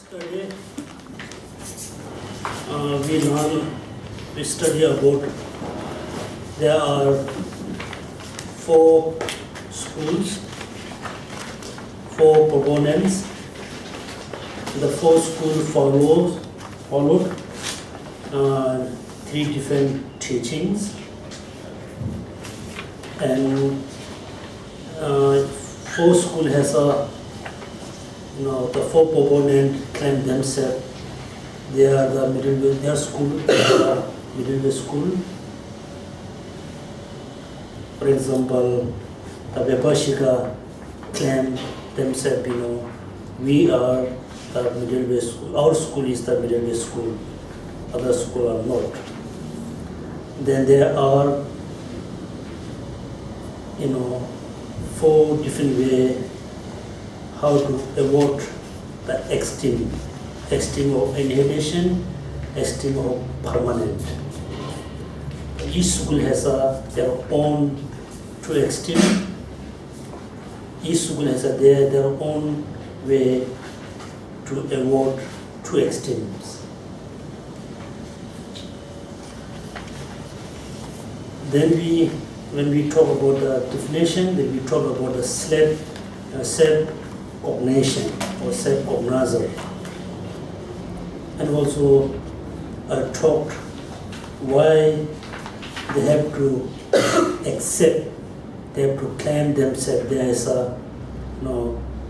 Yesterday, we study about there are 4 schools, 4 proponents. The 4 schools followed 3 different teachings, and 4 school has a the 4 proponents claim themselves they are the middle way, their school is the middle way school. For example, the Vipashika claim themselves, we are the middle way school, our school is the middle way school, other school are not. Then there are 4 different ways how to avoid the extreme of inhibition, extreme of permanent. Each school has their own 2 extreme. Each school has their own way to avoid 2 extremes. Then when we talk about the definition, then we talk about the self-cognition or self-cognizer. And also I talked why they have to accept, they have to claim themselves there is a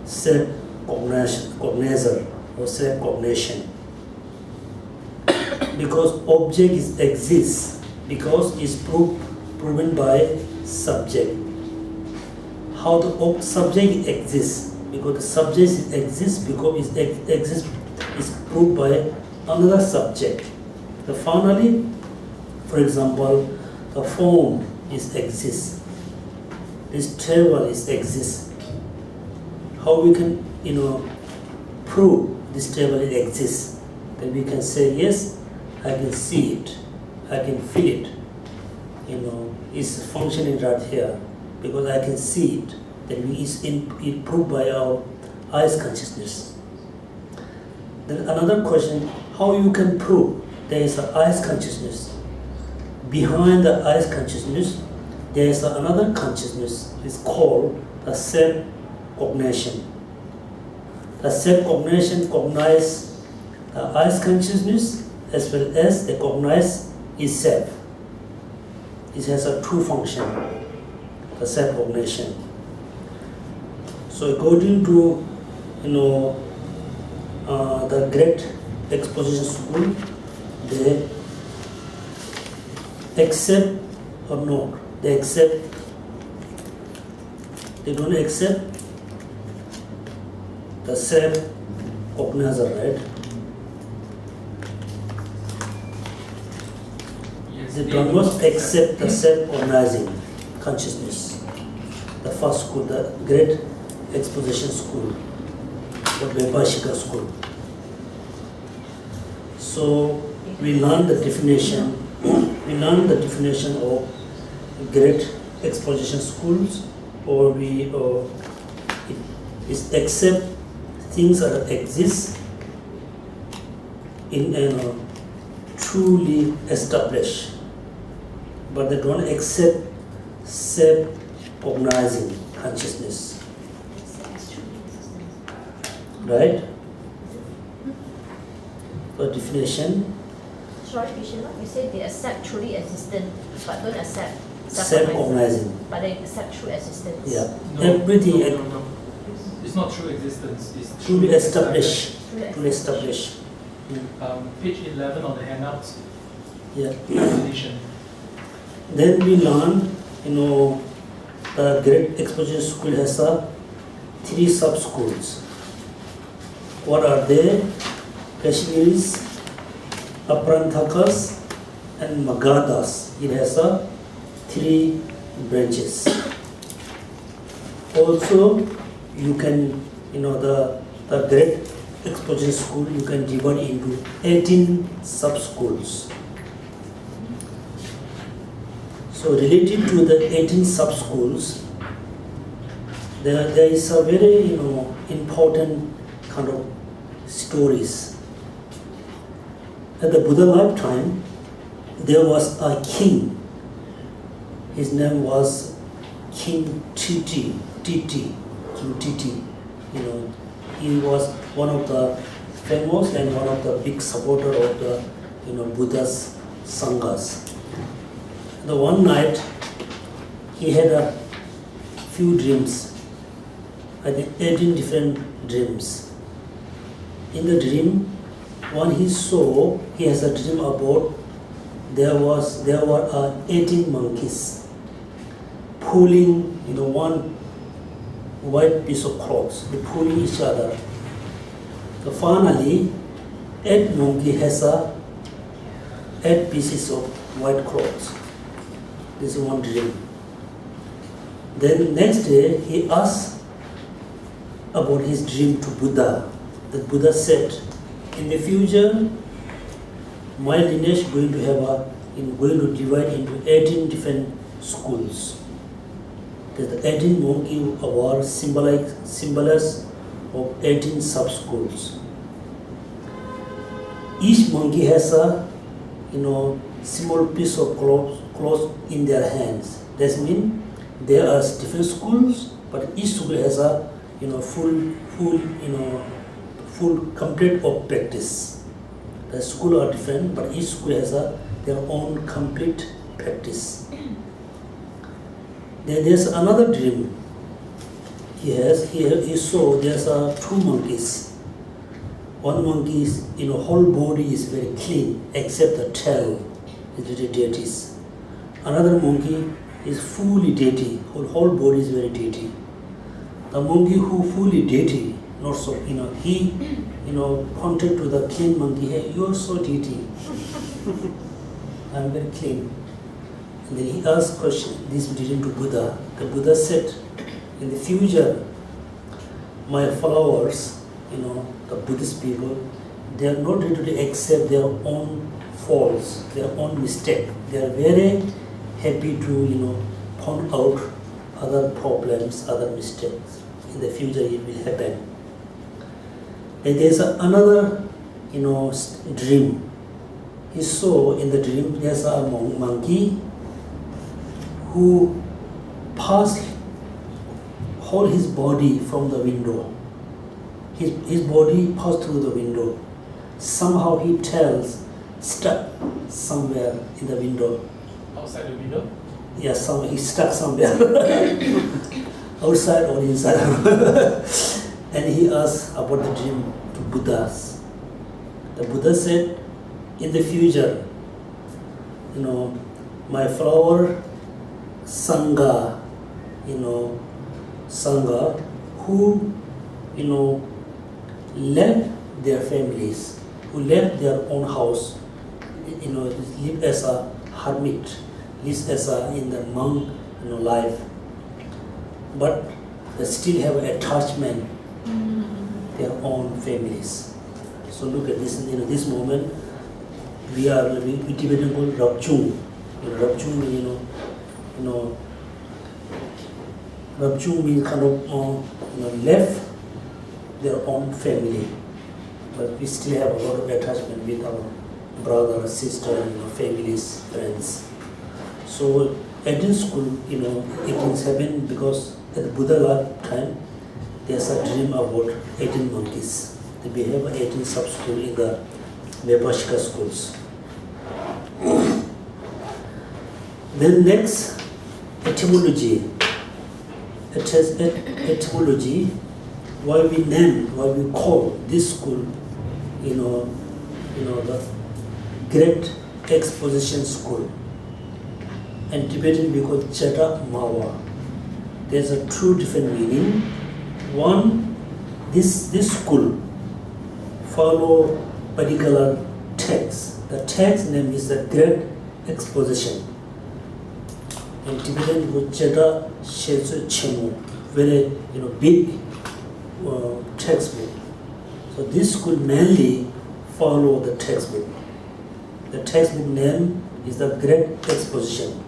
self-cognizer or self-cognition. Because object exists, because it's proven by subject. How the subject exists? Because the subject exists because it exists is proved by another subject. Finally, for example, the form exists. This table exists. How we can prove this table exists? Then we can say yes, I can see it, I can feel it. It's functioning right here because I can see it. Then it's proved by our eyes consciousness. Then another question, how you can prove there is an eyes consciousness? Behind the eyes consciousness, there is another consciousness. It's called the self-cognition. The self-cognition cognizes the eyes consciousness as well as the cognize itself. It has a 2 function, the self-cognition. So according to the Great Exposition School, they accept or not. They don't accept the self-cognizer, right? Yes, they do not accept the self-cognizing consciousness. The first school, the Great Exposition School, the Vipashika school. So we learn the definition. We learn the definition of Great Exposition schools, or it accept things that exist in truly established, but they don't accept self-cognizing consciousness. Right? The definition. Sorry, Krishna, you said they accept truly existent, but don't accept self-cognizing. But they accept true existence. Yeah. No, Everything. No. It's not true existence. It's Truly established. Truly established. Page 11 on the handouts. Yeah. Definition. Then we learn, the Great Exposition School has 3 sub-schools. What are they? Kashmiris, Aprantakas, and Magadhas. It has 3 branches. Also, you can, the Great Exposition School, you can divide into 18 sub-schools. So related to the 18 sub-schools, there is a very important kind of stories. At the Buddha lifetime, there was a king. His name was King Titi. King Titi. He was one of the famous and one of the big supporter of the Buddha's sanghas. The one night he had a few dreams. I think 18 different dreams. In the dream, one he saw, he has a dream about there were 18 monkeys pulling one white piece of cloth, they pulling each other. So finally, 8 monkey has 8 pieces of white cloth. This is one dream. Then next day he asked about his dream to Buddha. The Buddha said, in the future, my lineage is going to divide into 18 different schools. The 18 monkey were symbols of 18 sub-schools. Each monkey has a small piece of cloth in their hands. That means there are different schools, but each school has a full complete of practice. The school are different, but each school has their own complete practice. Then there's another dream. He saw there's 2 monkeys. One monkey's whole body is very clean except the tail is very dirty. Another monkey is fully dirty. Whole body is very dirty. The monkey who fully dirty, not so he pointed to the clean monkey. Hey, you are so dirty. I'm very clean. And then he asked this dream to Buddha. The Buddha said, in the future, my followers, the Buddhist people, they are not ready to accept their own faults, their own mistake. They are very happy to, point out other problems, other mistakes. In the future, it will happen. And there's another, dream. He saw in the dream there's a monkey who passed whole his body from the window. His body passed through the window. Somehow he tells stuck somewhere in the window. Outside the window? Yes, he's stuck somewhere. Outside or inside. And he asked about the dream to Buddhas. The Buddha said, in the future, my follower Sangha, who, left their families, who left their own house, live as a hermit, live as in the monk, life, but they still have attachment their own families. So look at this. This moment we Tibetan called Rabchung. Rabchung, Rabchung means kind of left their own family, but we still have a lot of attachment with our brother, sister, families, friends. So at this school, it is happened because at the Buddha lifetime, there's a dream about 18 monkeys. They have 18 sub-schools in the Vipashika schools. Then next, etymology. Etymology, why we call this school, the Great Exposition School. And Tibetan we call Cheta Mawa. There's a 2 different meaning. One, this school follow particular text. The text name is the Great Exposition. In Tibetan, Cheta Shezu Chemu, very big textbook. So this school mainly follow the textbook. The textbook name is the Great Exposition.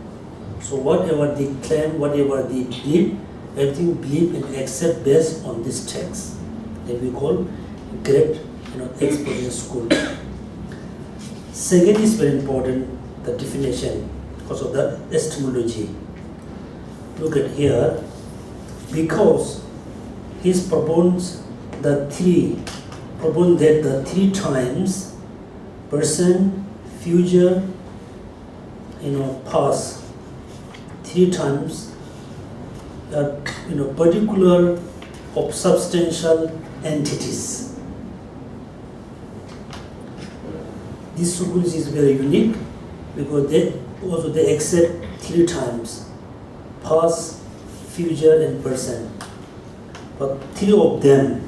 So whatever they claim, whatever they believe, everything believe and accept based on this text that we call Great exposition school. Second is very important, the definition because of the epistemology. Look at here, because his proposes that the three times present, future, past, three times particular of substantial entities. This school is very unique because they accept three times, past, future, and present. But three of them,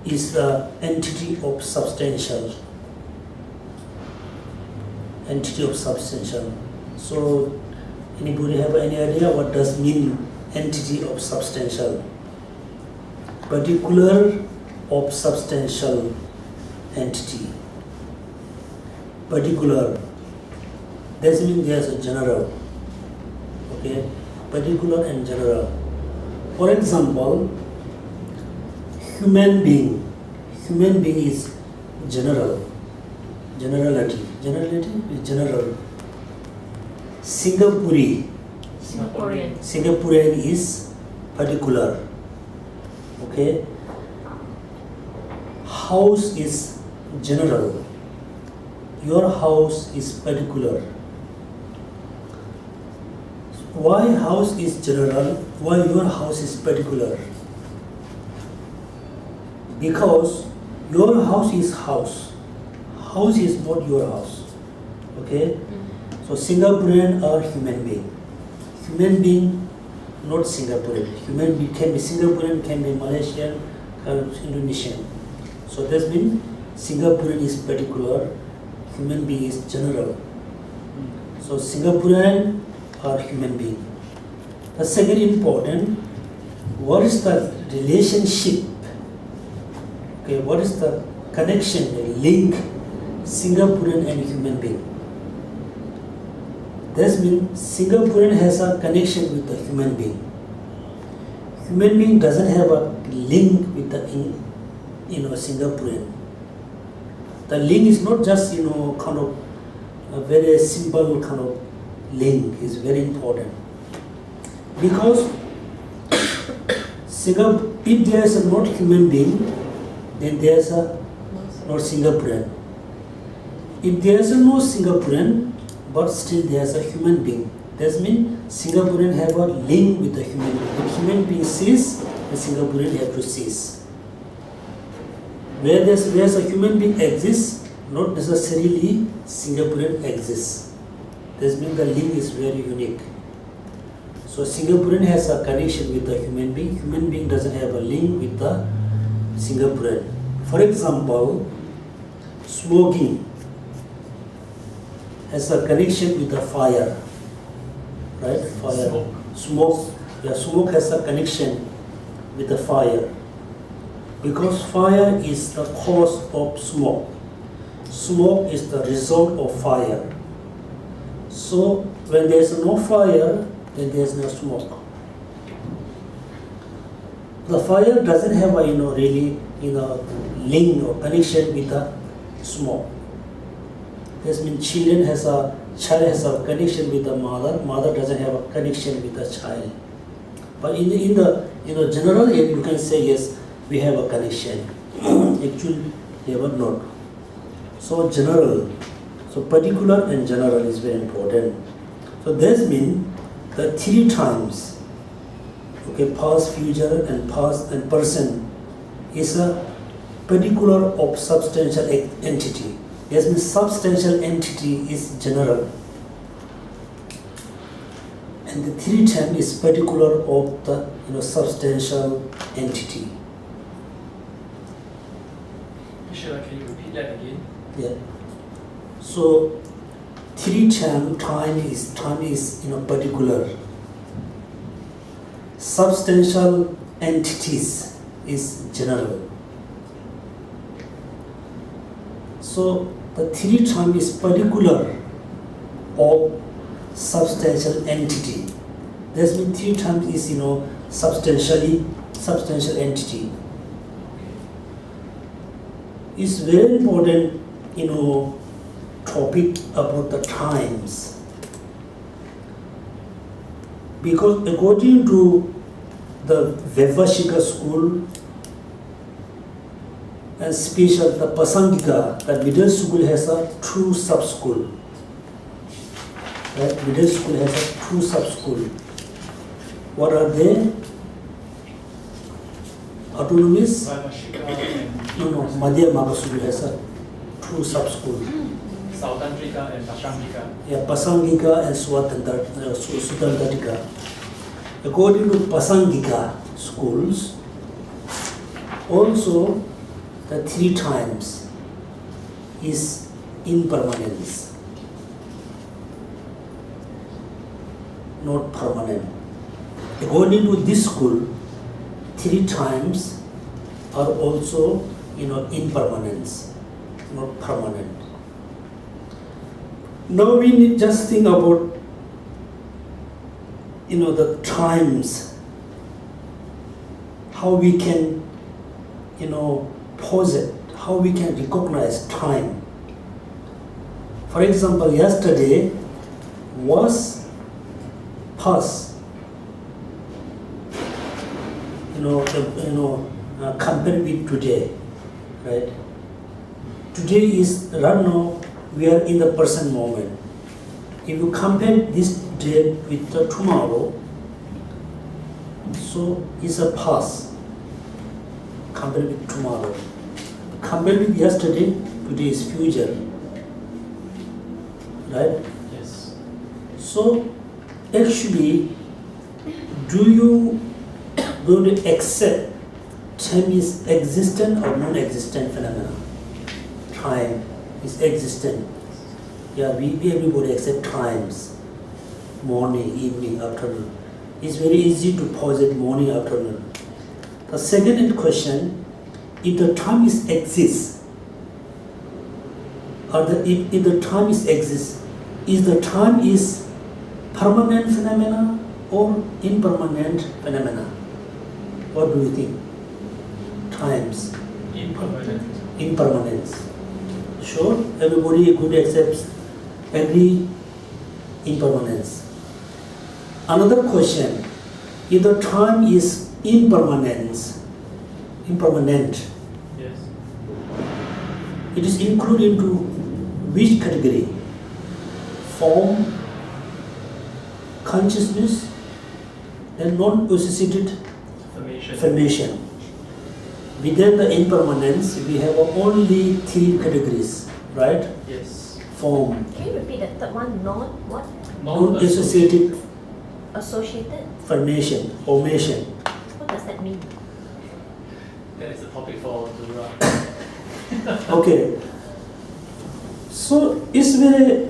is the entity of substantial. Entity of substantial. So, anybody have any idea what does mean entity of substantial? Particular of substantial entity. Particular. That means there's a general. Okay? Particular and general. For example, human being. Human being is general. Generality. Generality is general. Singaporean is particular. Okay? House is general. Your house is particular. Why house is general? Why your house is particular? Because your house is house. House is not your house. Okay? So Singaporean are human being. Human being, not Singaporean. Human being can be Singaporean, can be Malaysian, can be Indonesian. So that means Singaporean is particular, human being is general. So Singaporean are human being. The second important, what is the relationship? Okay, what is the connection, the link, Singaporean and human being? That means Singaporean has a connection with the human being. Human being doesn't have a link with the Singaporean. The link is not just kind of a very simple kind of link. Is very important because if there is a not human being, then there is a not Singaporean. If there is a no Singaporean, but still there is a human being, that means Singaporean have a link with the human being. If human being cease, the Singaporean have to cease. Where a human being exists, not necessarily Singaporean exists. That means the link is very unique. So Singaporean has a connection with the human being. Human being doesn't have a link with the Singaporean. For example, smoking has a connection with the fire. Right? Fire. Smoke. Yeah, smoke has a connection with the fire. Because fire is the cause of smoke. Smoke is the result of fire. So when there is no fire, then there is no smoke. The fire doesn't have a really link or connection with the smoke. This means child has a connection with the mother. Mother doesn't have a connection with the child. But in the general, you can say yes, we have a connection. Actually, they were not. So general, so particular and general is very important. So this means the three times, okay, past, future, and present is a particular of substantial entity. This means substantial entity is general, and the three times is particular of the substantial entity. Geshe, can you repeat that again? Yeah. So three time is particular. Substantial entities is general. So the three time is particular of substantial entity. That means three times is substantial entity. is very important, topic about the times. Because according to the Vaibhashika school, and especially the Pasangika, the middle school has a true sub-school. Right? Middle school has a true sub-school. What are they? Autonomous? Vaibhashika and No, Madhyamaka school has a true sub-school. Sautantrika and Pasangika. Yeah, Pasangika and Sutantrika. According to Pasangika schools, also the 3 times is impermanence, not permanent. According to this school, 3 times are also, impermanence, not permanent. Now we need just think about, the times, how we can, pause it, how we can recognize time. For example, yesterday was past, compared with today, right? Today is right now, we are in the present moment. If you compare this day with the tomorrow, so it's a past compared with tomorrow. Compared with yesterday, today is future. Right? Yes. So actually, do you going to accept time is existent or non-existent phenomena? Time is existent. Yeah, we everybody accept times. Morning, evening, afternoon. It's very easy to posit morning, afternoon. The second question, if the time is exists, or if the time is exists, is the time is permanent phenomena or impermanent phenomena? What do you think? Times. Impermanence. Sure, everybody could accept every impermanence. Another question, if the time is impermanent, Yes. it is included into which category? Form, consciousness, and non-associated formation. Within the impermanence, we have only 3 categories, right? Yes. Form, Can you repeat the third one? What? non-associated Associated? formation. What does that mean? That is a topic for Dura. Okay. So it's very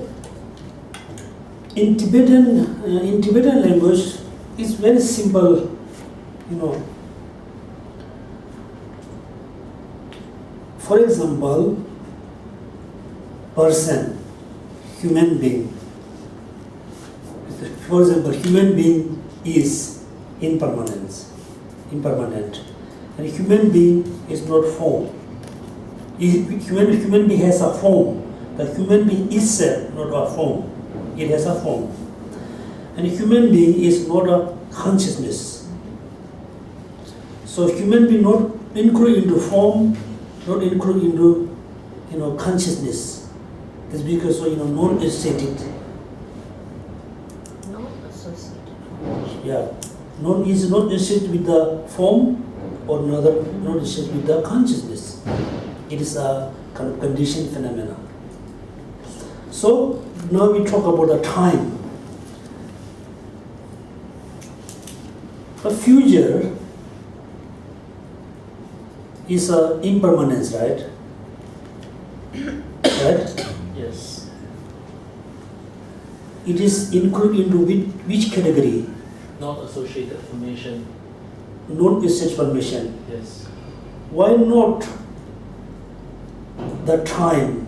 in Tibetan language. It's very simple, For example, person, human being. For example, human being is impermanent, and human being is not form. Human being has a form, but human being is not a form. It has a form, and human being is not a consciousness. So human being not include into form, not include into consciousness. That's because non-aesthetic. Yeah, is not associated with the form or not associated with the consciousness. It is a kind of conditioned phenomena. So now we talk about the time. The future is a impermanence, right? Right? Yes. It is included into which category? Non-associated formation. Non-associated formation. Yes. Why not the time?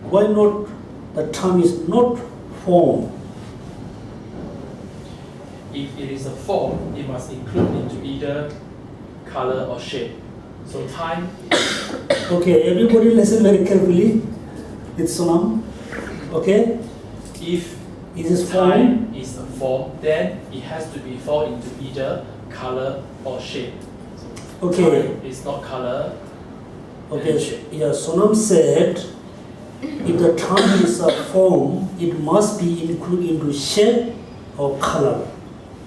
Why not the time is not form? If it is a form, it must include into either color or shape. So time, Okay, everybody listen very carefully. It's Sonam. Okay, if it is form. time is a form, then it has to be fall into either color or shape. So Okay. time is not color. Okay, and shape. yeah, Sonam said if the term is a form, it must be included into shape or color,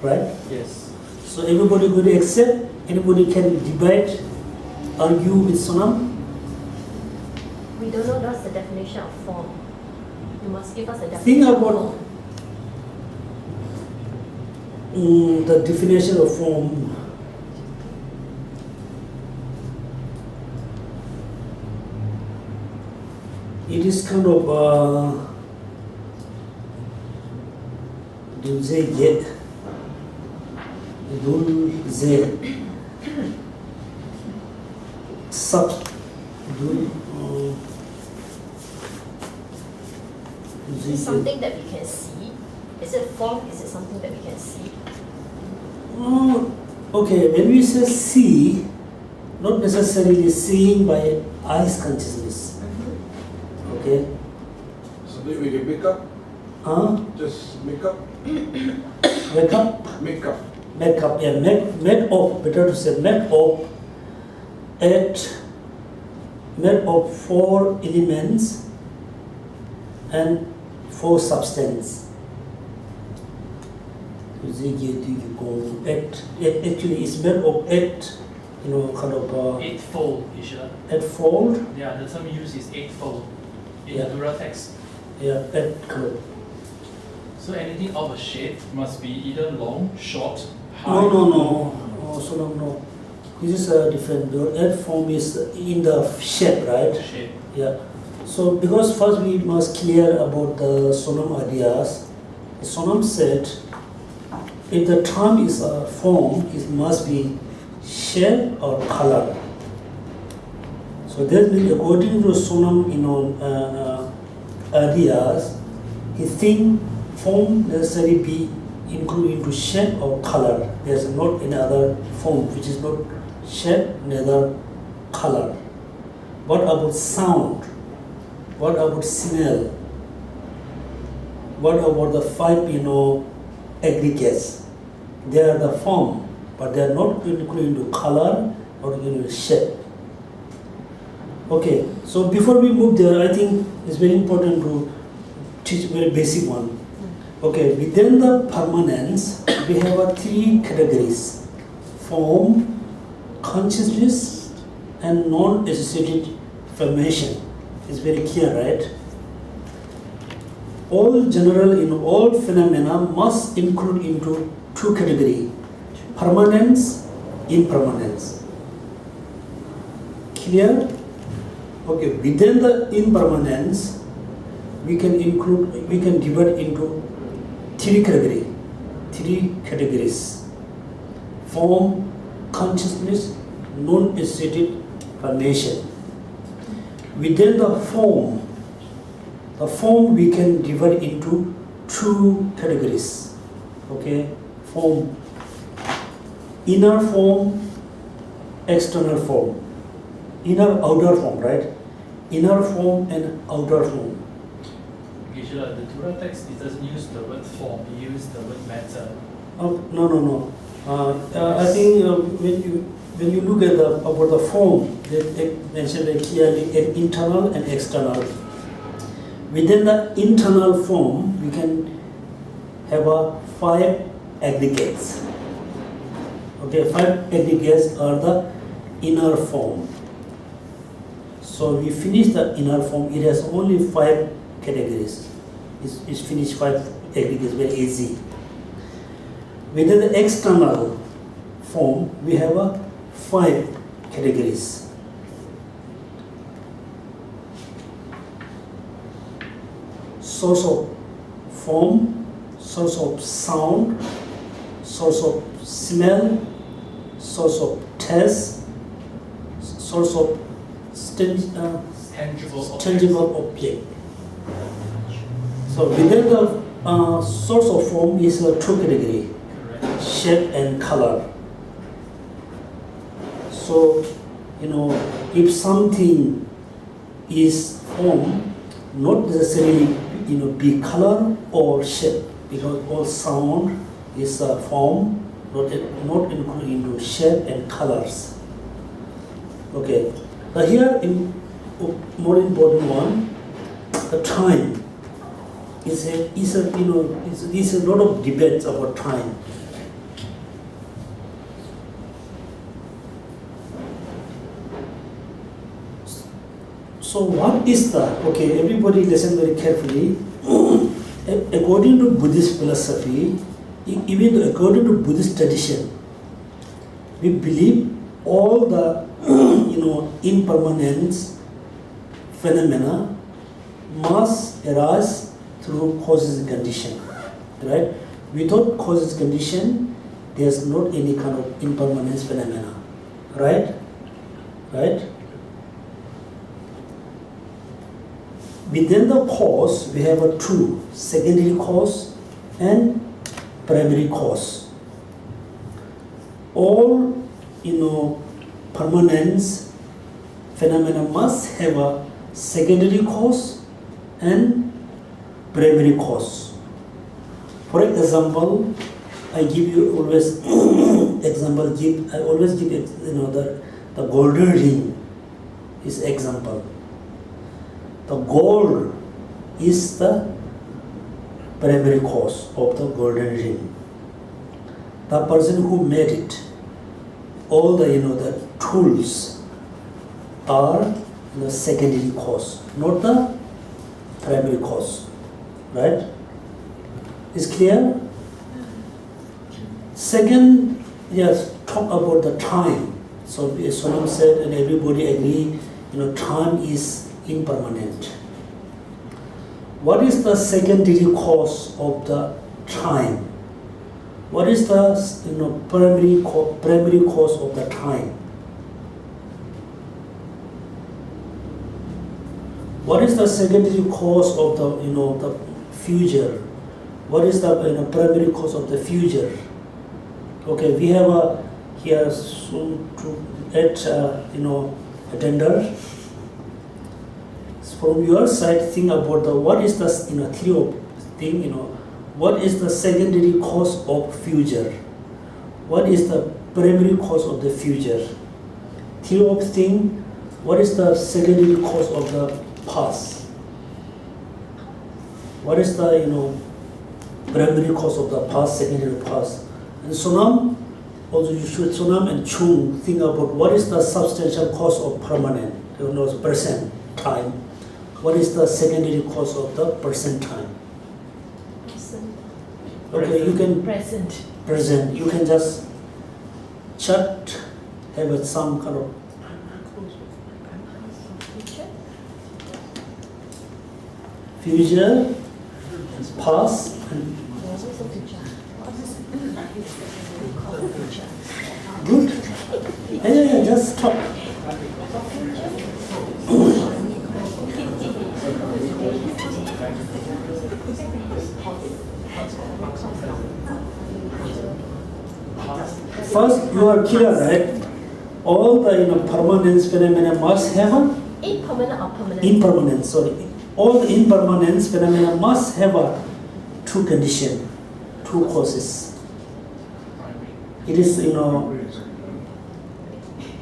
right? Yes. So everybody going to accept, anybody can debate, argue with Sonam. We don't know what's the definition of form. You must give us a Think definition of about form. the definition of form. It is kind of dulce, sub, Is it something that we can see? Is it form? Is it something that we can see? Okay, when we say see, not necessarily seeing by eyes consciousness. Okay? Something we can make up, just make up, Wake up, make up. make up, yeah, make of, better to say make of, made of 4 elements and 4 substance. Actually, it's made of 8, kind of Eightfold, Isha. 8-fold. Yeah, the term used is eightfold in Yeah. the Buddha text. Yeah, 8 kind of. So anything of a shape must be either long, short, high. No. Oh, so no. This is a different. The 8 form is in the shape, right? Shape. Yeah. So because first we must clear about the Sonam ideas. Sonam said, if the term is a form, it must be shape or color. So that means according to Sonam, ideas, he think form necessarily be included into shape or color. There's not any other form which is not shape, neither color. What about sound? What about smell? What about the 5, aggregates? They are the form, but they are not included into color or into shape. Okay, so before we move there, I think it's very important to teach very basic one. Okay, within the permanence, we have 3 categories: form, consciousness, and non-associated formation. It's very clear, right? All general in all phenomena must include into 2 categories: permanence, impermanence. Clear? Okay, within the impermanence, we can divide into 3 categories: form, consciousness, non-associated formation. Within the form we can divide into 2 categories. Okay, form, inner form, external form. Inner, outer form, right? Inner form and outer form. Geshe, the Buddha text, it doesn't use the word form, it uses the word matter. No. I think when you look at about the form, they mention very clearly an internal and external. Within the internal form, we can have 5 aggregates. Okay, 5 aggregates are the inner form. So we finish the inner form. It has only 5 categories. It's finished 5 aggregates, very easy. Within the external form, we have 5 categories. Source of form, source of sound, source of smell, source of taste, source of tangible object. So within the source of form is 2 categories: Correct. shape and color. So if something is form, not necessarily be color or shape, because all sound is a form, not included into shape and colors. Okay. Now here in more important one, the time is a lot of debates about time. So what is everybody listen very carefully. According to Buddhist philosophy, even according to Buddhist tradition, we believe all the impermanence phenomena must arise through causes and condition, right? Without causes and condition, there's not any kind of impermanence phenomena, right? Right? Within the cause, we have a two: secondary cause and primary cause. All permanence phenomena must have a secondary cause and primary cause. For example, I give you always example. I always give the golden ring is example. The gold is the primary cause of the golden ring. The person who made it, all the the tools are the secondary cause, not the primary cause, right? Is clear? Second, yes, talk about the time. So as Sonam said, and everybody agree, time is impermanent. What is the secondary cause of the time? What is the primary cause of the time? What is the secondary cause of the the future? What is the primary cause of the future? Okay, we have here soon to add attender. From your side, think about what is the theory of thing. What is the secondary cause of future? What is the primary cause of the future? Theory of thing. What is the secondary cause of the past? What is the primary cause of the past, secondary past? And Sonam, also you should Sonam and Chung think about what is the substantial cause of permanent, present time. What is the secondary cause of the present time? Present. Okay, you can Present. You can just chat, have some kind of future, past, and good. Yeah, just talk. First, you are clear, right? All the permanence phenomena must have an Impermanent or permanent? impermanence. Sorry, all the impermanence phenomena must have a two condition, two causes. It is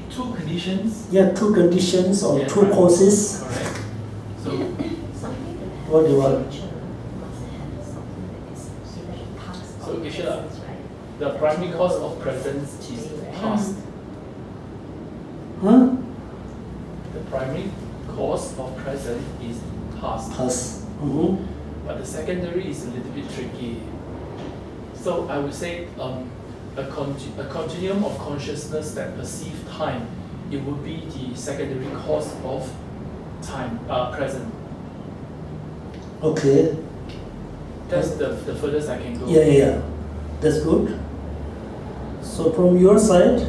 Two conditions. yeah, two conditions or two causes. Correct. So What do you want? So Geshe, the primary cause of presence is past. Huh? The primary cause of present is past. Past. But the secondary is a little bit tricky. So I would say a continuum of consciousness that perceive time, it would be the secondary cause of time, present. Okay. That's the furthest I can go. Yeah. That's good. So from your side,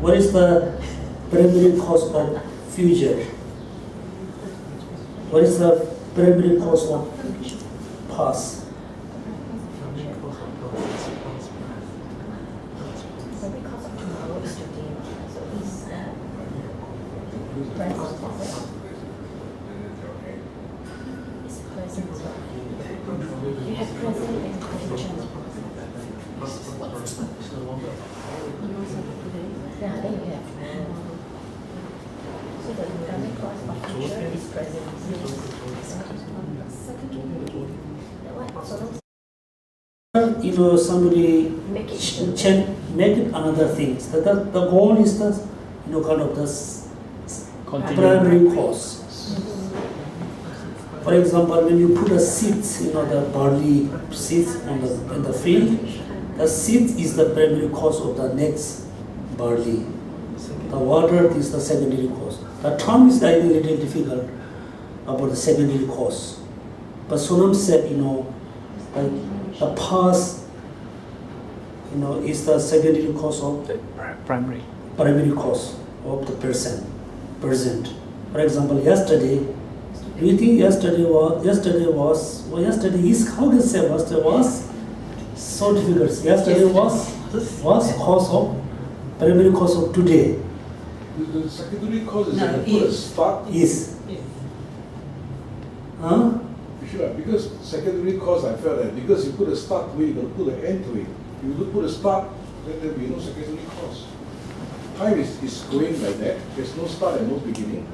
what is the primary cause of future? What is the primary cause of past? present, is it? It's present. You have present and future. Yeah, then you have. So the dynamic cause of future is present. What? So don't somebody make it make it another thing. So the goal is the kind of the primary cause. For example, when you put a seeds, the barley seeds in the field, the seed is the primary cause of the next barley. The water is the secondary cause. The term is a little difficult about the secondary cause. But Sonam said, like the past, is the secondary cause of the primary cause of the present. For example, yesterday, do you think yesterday was so difficult? Yesterday was cause of primary cause of today. The secondary cause is that you put a start. Yes. Huh? Sure, because secondary cause, I felt that because you put a start to it, you got to put an end to it. If you put a start, then there will be no secondary cause. Time is going like that. There's no start and no beginning.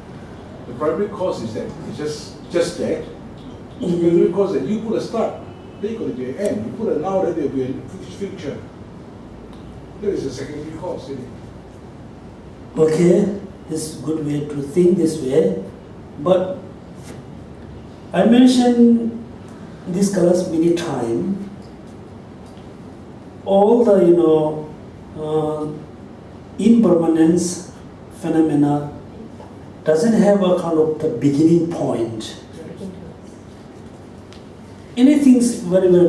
The primary cause is that it's just that. The secondary cause that you put a start, then got to be an end. You put a now, then there will be a future. That is the secondary cause, isn't it? Okay, it's a good way to think this way, but I mentioned these colors many times. All the impermanence phenomena doesn't have a kind of the beginning point. Anything wherever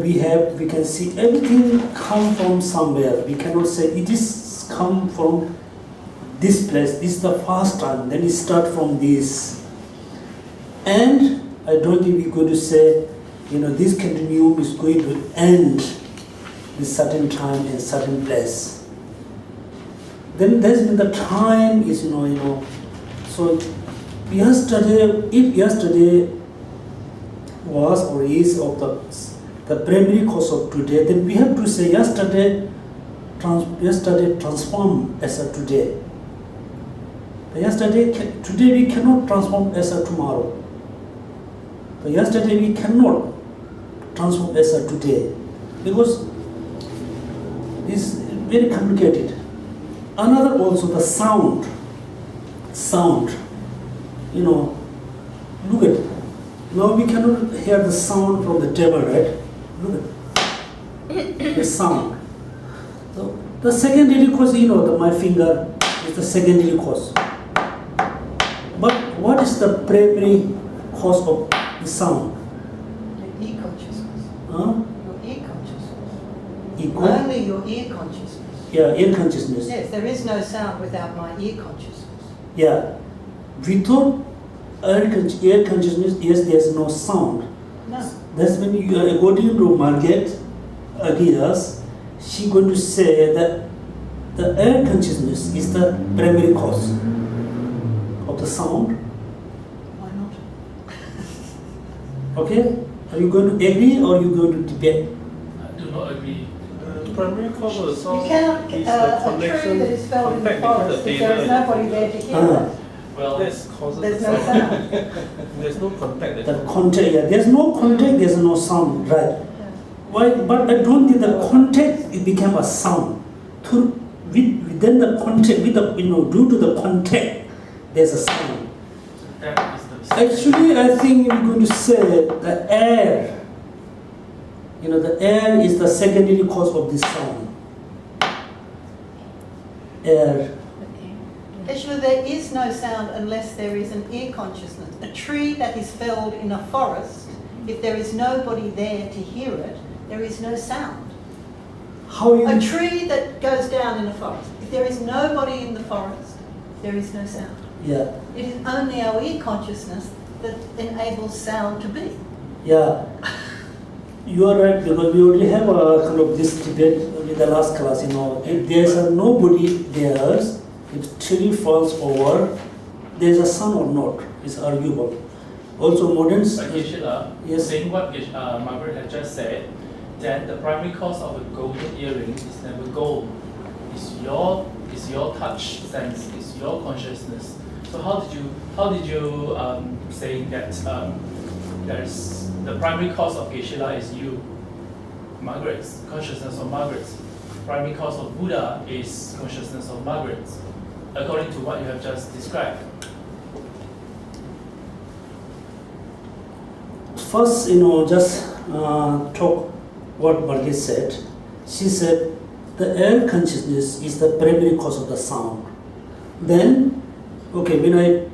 we can see everything come from somewhere. We cannot say it is come from this place. This is the first time. Then it start from this, and I don't think we're going to say, this continuum is going to end this certain time in certain place. Then there's been the time is, so if yesterday was or is of the primary cause of today, then we have to say yesterday transformed as a today. Today we cannot transform as a tomorrow. But yesterday we cannot transform as a today because it's very complicated. Another also the sound. Look at. Now we cannot hear the sound from the table, right? Look at the sound. So the secondary cause, my finger is the secondary cause. But what is the primary cause of the sound? Your ear consciousness. Huh? Your ear consciousness. Ego? Only your ear consciousness. Yeah, ear consciousness. Yes, there is no sound without my ear consciousness. Yeah. Without ear consciousness, yes, there's no sound. No. That's when you are according to Margaret ideas, she going to say that the air consciousness is the primary cause of the sound. Why not? Okay? Are you going to agree or are you going to debate? I do not agree. The primary cause of the You sound cannot, is a the tree connection, that is felled in the contact between forest, the if there is data nobody there to hear Ah. it, Well, That causes there's the no sound. sound. There's no contact. The contact, yeah, there's no contact, there's no sound, right? Why? But I don't think the contact it became a sound. Within the contact, with the due to the contact, there's a sound. that is the Actually, I think we're going to say the air. The air is the secondary cause of this sound. Air. Actually, there is no sound unless there is an ear consciousness. A tree that is felled in a forest, if there is nobody there to hear it, there is no sound. How you? A tree that goes down in a forest, if there is nobody in the forest, there is no sound. Yeah, It is only our ear consciousness that enables sound to be. yeah. You are right because we already have a kind of this debate with the last class. If there's a nobody there, if tree falls over, there's a sound or not is arguable. Also modern, But Geshe-la, yes. saying what Margaret had just said, then the primary cause of a golden earring is never gold. It's your touch sense, it's your consciousness. So how did you say that there's the primary cause of Geshe-la is you, Margaret's consciousness of Margaret's. Primary cause of Buddha is consciousness of Margaret's, according to what you have just described. First, just talk what Margaret said. She said the air consciousness is the primary cause of the sound. Then, okay, when I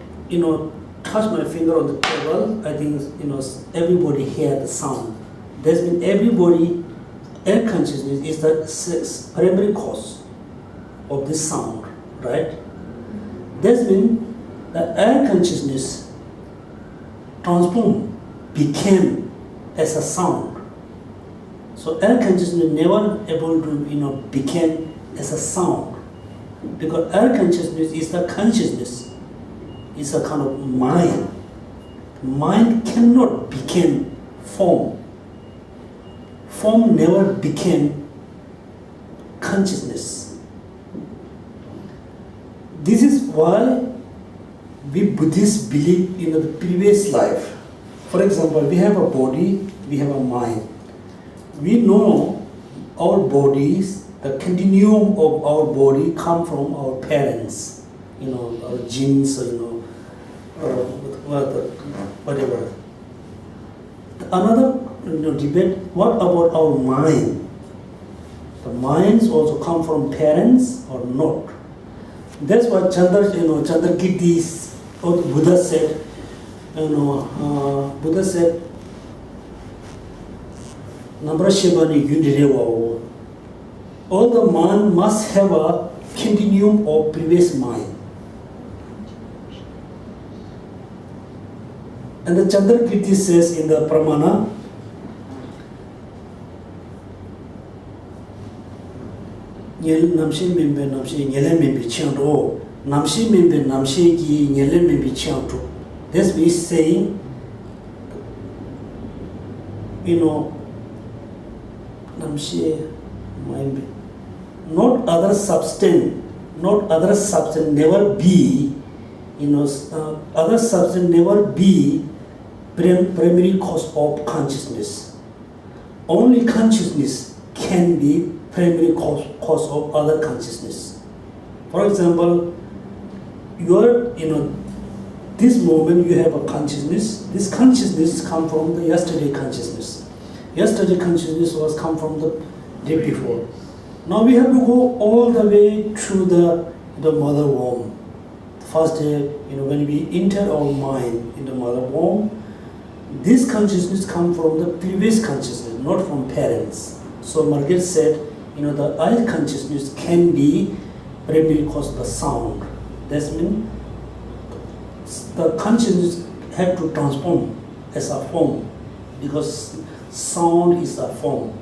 touch my finger on the table, I think everybody hear the sound. That means everybody, air consciousness is the primary cause of this sound, right? That means the air consciousness became as a sound. So air consciousness never able to became as a sound, because air consciousness is the consciousness, is a kind of mind. Mind cannot become form. Form never became consciousness. This is why we Buddhists believe in the previous life. For example, we have a body, we have a mind. We know our bodies, the continuum of our body come from our parents, our genes, whatever. Another debate, what about our mind? The minds also come from parents or not? That's what Chandrakirti, or Buddha said. Buddha said, all the mind must have a continuum of previous mind. And the Chandrakirti says in the Pramana, this means saying, not other substance never be, other substance never be primary cause of consciousness. Only consciousness can be primary cause of other consciousness. For example, this moment you have a consciousness. This consciousness come from the yesterday consciousness. Yesterday consciousness was come from the day before. Now we have to go all the way to the mother womb. First day, when we enter our mind in the mother womb, this consciousness come from the previous consciousness, not from parents. So Margaret said, the eye consciousness can be primary cause of the sound. That means the consciousness have to transform as a form, because sound is a form.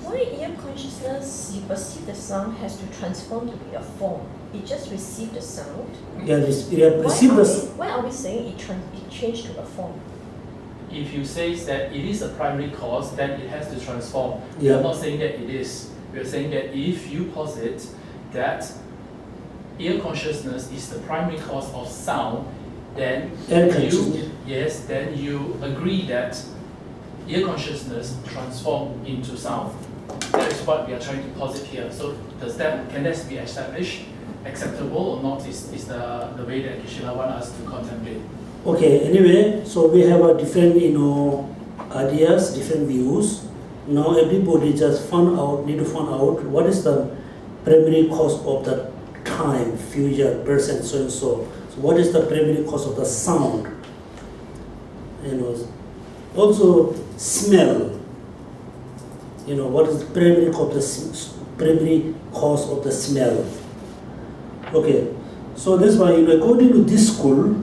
Why ear consciousness, you perceive the sound, has to transform to be a form? It just received the sound. Why are we saying it changed to a form? If you say that it is a primary cause, then it has to transform. Yeah. We are not saying that it is. We are saying that if you posit that ear consciousness is the primary cause of sound, then then you agree that ear consciousness transforms into sound. That is what we are trying to posit here. So can that be established, acceptable or not, is the way that Geshe-la wants us to contemplate. Okay, anyway, so we have a different ideas, different views. Now everybody just need to find out what is the primary cause of the time, future, present, so and so. So what is the primary cause of the sound? Also smell. What is the primary cause of the smell? Okay, so that's why according to this school,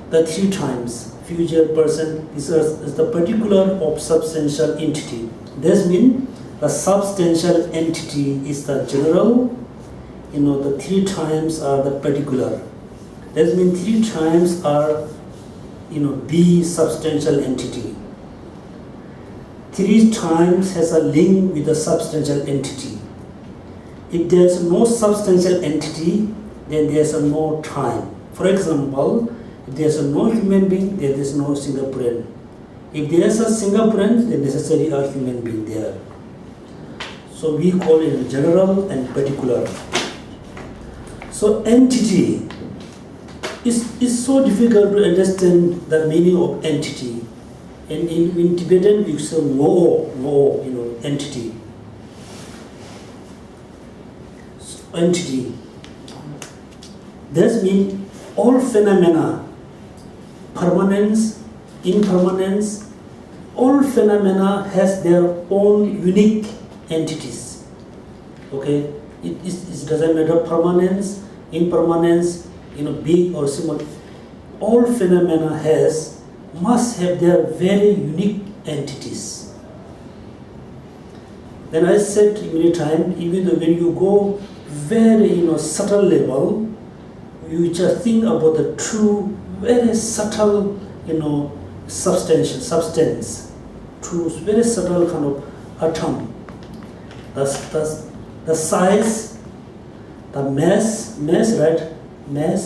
the three times future, present is the particular of substantial entity. This means the substantial entity is the general, the 3 times are the particular. That means 3 times are the substantial entity. 3 times has a link with the substantial entity. If there is no substantial entity, then there is no time. For example, if there is no human being, there is no Singaporean. If there is a Singaporean, then necessarily a human being there. So we call it general and particular. So entity is so difficult to understand the meaning of entity. And in Tibetan we say mo, entity. So, entity. That means all phenomena, permanence, impermanence, all phenomena has their own unique entities. Okay, it doesn't matter permanence, impermanence, big or small. All phenomena must have their very unique entities. Then I said many times, even though when you go very subtle level, you just think about the true, very subtle substance, true, very subtle kind of atom. The size, the mass, right? Mass,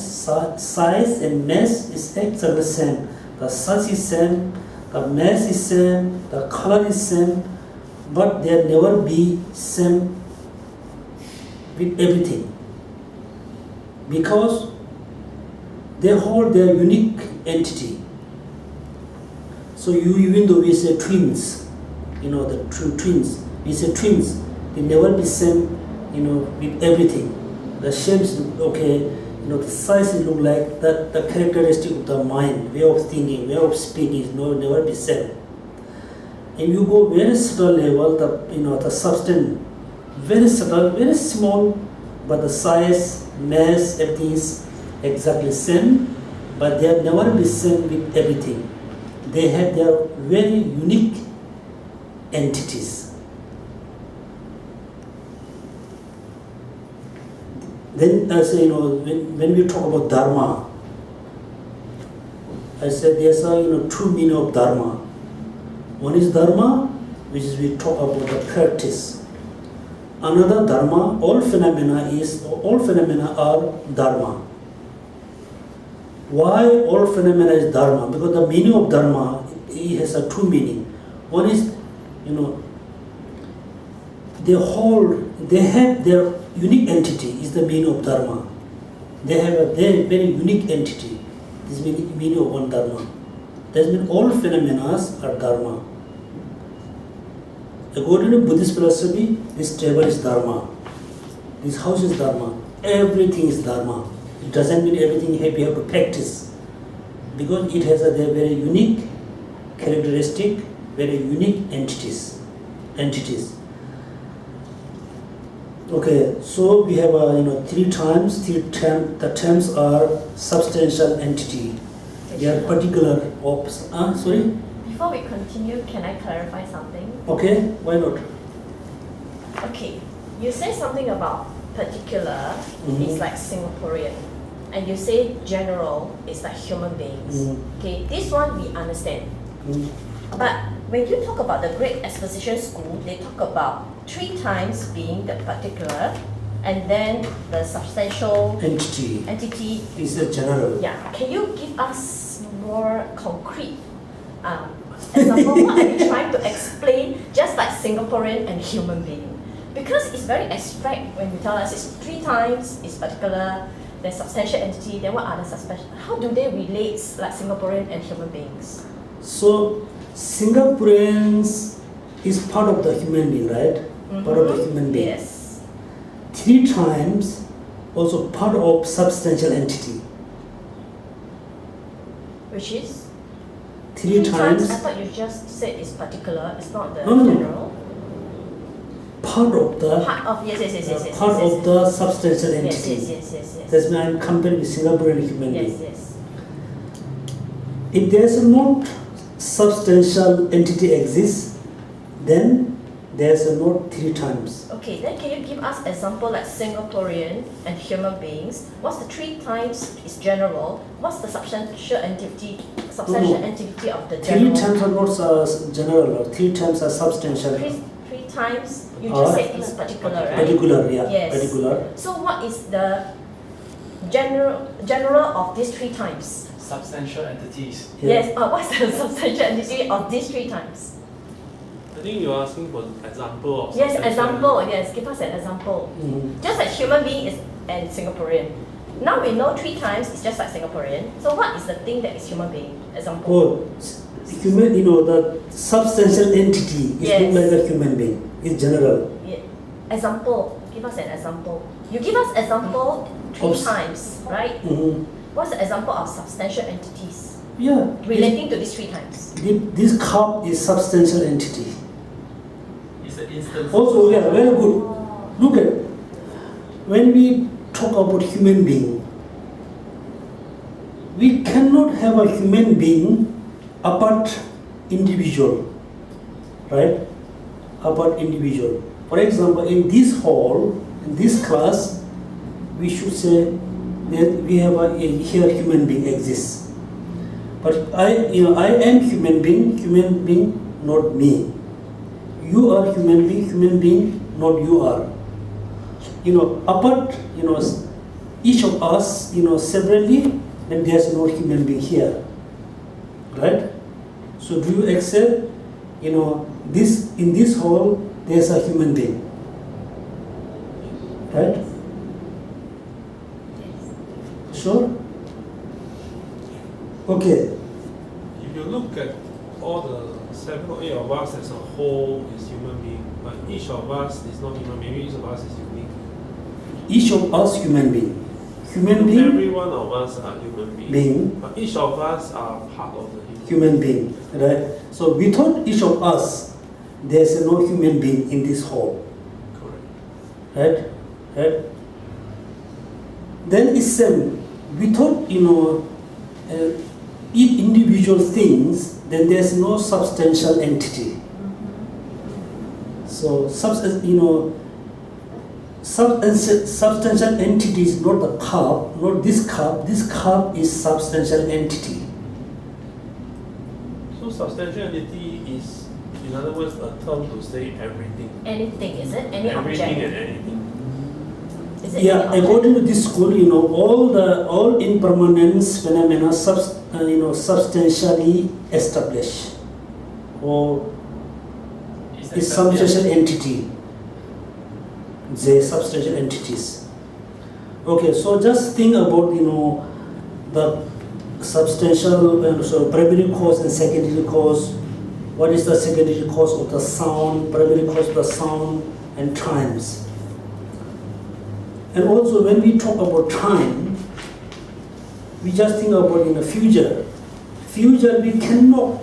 size and mass is exactly the same. The size is same, the mass is same, the color is same, but there never be same with everything. Because they hold their unique entity. So even though we say twins, the true twins, we say twins, they never be same, with everything. The shapes, okay, the size look like that. The characteristic of the mind, way of thinking, way of speaking is never be same. And you go very subtle level, the substance, very subtle, very small, but the size, mass, everything is exactly same, but they have never be same with everything. They have their very unique entities. Then I say, when we talk about dharma, I said there's a true meaning of dharma. One is dharma, which is we talk about the practice. Another dharma, all phenomena are dharma. Why all phenomena is dharma? Because the meaning of dharma, it has a two meaning. One is, they have their unique entity is the meaning of dharma. They have a very unique entity. This is the meaning of one dharma. That means all phenomena are dharma. According to Buddhist philosophy, this table is dharma. This house is dharma. Everything is dharma. It doesn't mean everything you have to practice. Because it has a very unique characteristic, very unique entities. Okay, so we have 3 terms. The terms are substantial entity. They are particular of. Sorry. Before we continue, can I clarify something? Okay, why not? Okay, you say something about particular is like Singaporean, and you say general is like human beings. Okay, this one we understand. But when you talk about the Great Exposition School, they talk about 3 times being the particular, and then the substantial entity is a general. Yeah, can you give us more concrete example? What are you trying to explain? Just like Singaporean and human being, because it's very abstract when you tell us it's 3 times, it's particular, there's substantial entity. Then what are the substantial? How do they relate like Singaporean and human beings? So Singaporeans is part of the human being, right? Part of the human being. Yes. 3 times also part of substantial entity. Which is? 3 times. I thought you just said it's particular, it's not the No. general. Part of the Yes. part of the substantial entity. Yes. That's why I'm comparing with Singaporean human being. Yes. If there's not substantial entity exists, then there's not 3 times. Okay, then can you give us example like Singaporean and human beings? What's the 3 times is general? What's the substantial entity of the 3 general? times are not general, 3 times are substantial. 3 times, you just said it's particular, right? Particular, yeah, Yes. particular. So what is the general of these 3 times? Substantial entities. Yeah. Yes, what's the substantial entity of these 3 times? I think you're asking for example of Yes, substantial example, yes, give us an example. Mhm. Just like human being is and Singaporean. Now we know 3 times it's just like Singaporean. So what is the thing that is human being? Example. Oh, human, the substantial entity is Yes. not like a human being. It's general. Yeah. Example. Give us an example. You give us example 3 Of- times, right? Mhm. What's the example of substantial entities Yeah. relating to these 3 times? This cup is substantial entity. It's an instance. Also, yeah, very good. Look at, when we talk about human being, we cannot have a human being apart individual, right? Apart individual. For example, in this hall, in this class, we should say that we have here human being exists. But I am human being, not me. You are human being, not you are. Apart, each of us, separately, then there's no human being here, right? So do you accept, this in this hall there's a human being, right? Sure. Okay. If you look at all the 7 or 8 of us as a whole is human being, but each of us is not human being, each of us is unique. Each of us human being. Human Every being, one of us are human being, being, but each of us are part of the human being, right? So without each of us, there's no human being in this hall, Correct. right? Then it's same. Without individual things, then there's no substantial entity. So substantial entity is not the cup, not this cup. This cup is substantial entity. So substantial entity is, in other words, a term to say everything. Anything, is it? Any Everything object? and anything. Is it Yeah, any object? according to this school, all impermanence phenomena substantially established, or is substantial entity. They substantial entities. Okay, so just think about the substantial, so primary cause and secondary cause. What is the secondary cause of the sound? Primary cause of the sound and times. And also, when we talk about time, we just think about future. Future, we cannot,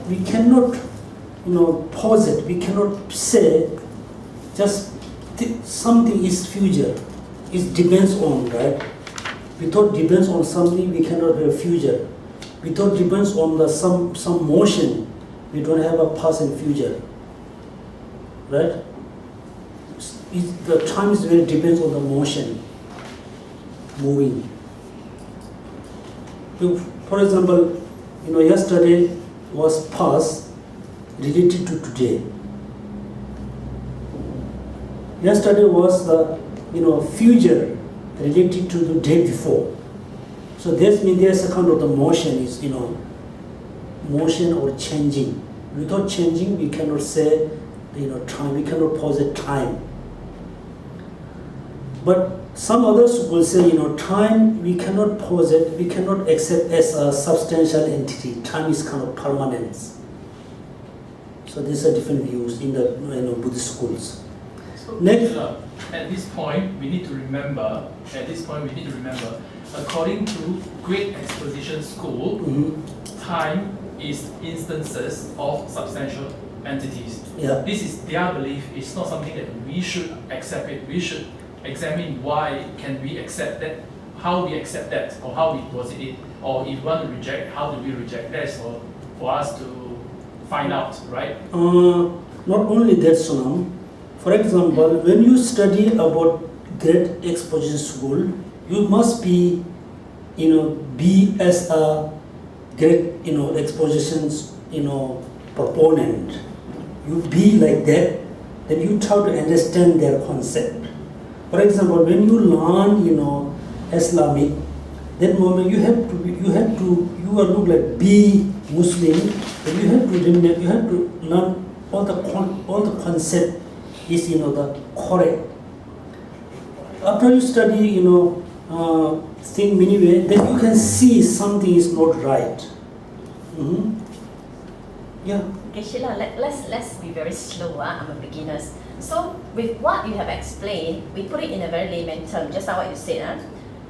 pause it. We cannot say just something is future. It depends on, right? Without depends on something, we cannot have future. Without depends on some motion, we don't have a past and future, right? The time is very depends on the motion, moving. For example, yesterday was past related to today. Yesterday was the future related to the day before. So this means there's a kind of the motion is motion or changing. Without changing, we cannot say time. We cannot posit time. But some others will say time we cannot posit. We cannot accept as a substantial entity. Time is kind of permanence. So these are different views in the Buddhist schools. So, Next. at this point, we need to remember, according to Great Exposition School, time is instances of substantial entities. Yeah. This is their belief. It's not something that we should accept it. We should examine why can we accept that, how we accept that, or how we posit it, or if we want to reject, how do we reject? That's for us to find out, right? Not only that, Sonam, For example, when you study about great exposition school, you must be, be as a great, expositions, proponent. You be like that, then you try to understand their concept. For example, when you learn, Islamic, that moment you are look like be Muslim, and you have to learn all the concept is the correct. After you study, think many ways, then you can see something is not right. Yeah. Okay, Sheila, let's be very slow. I'm a beginner. So with what you have explained, we put it in a very layman term, just like what you said.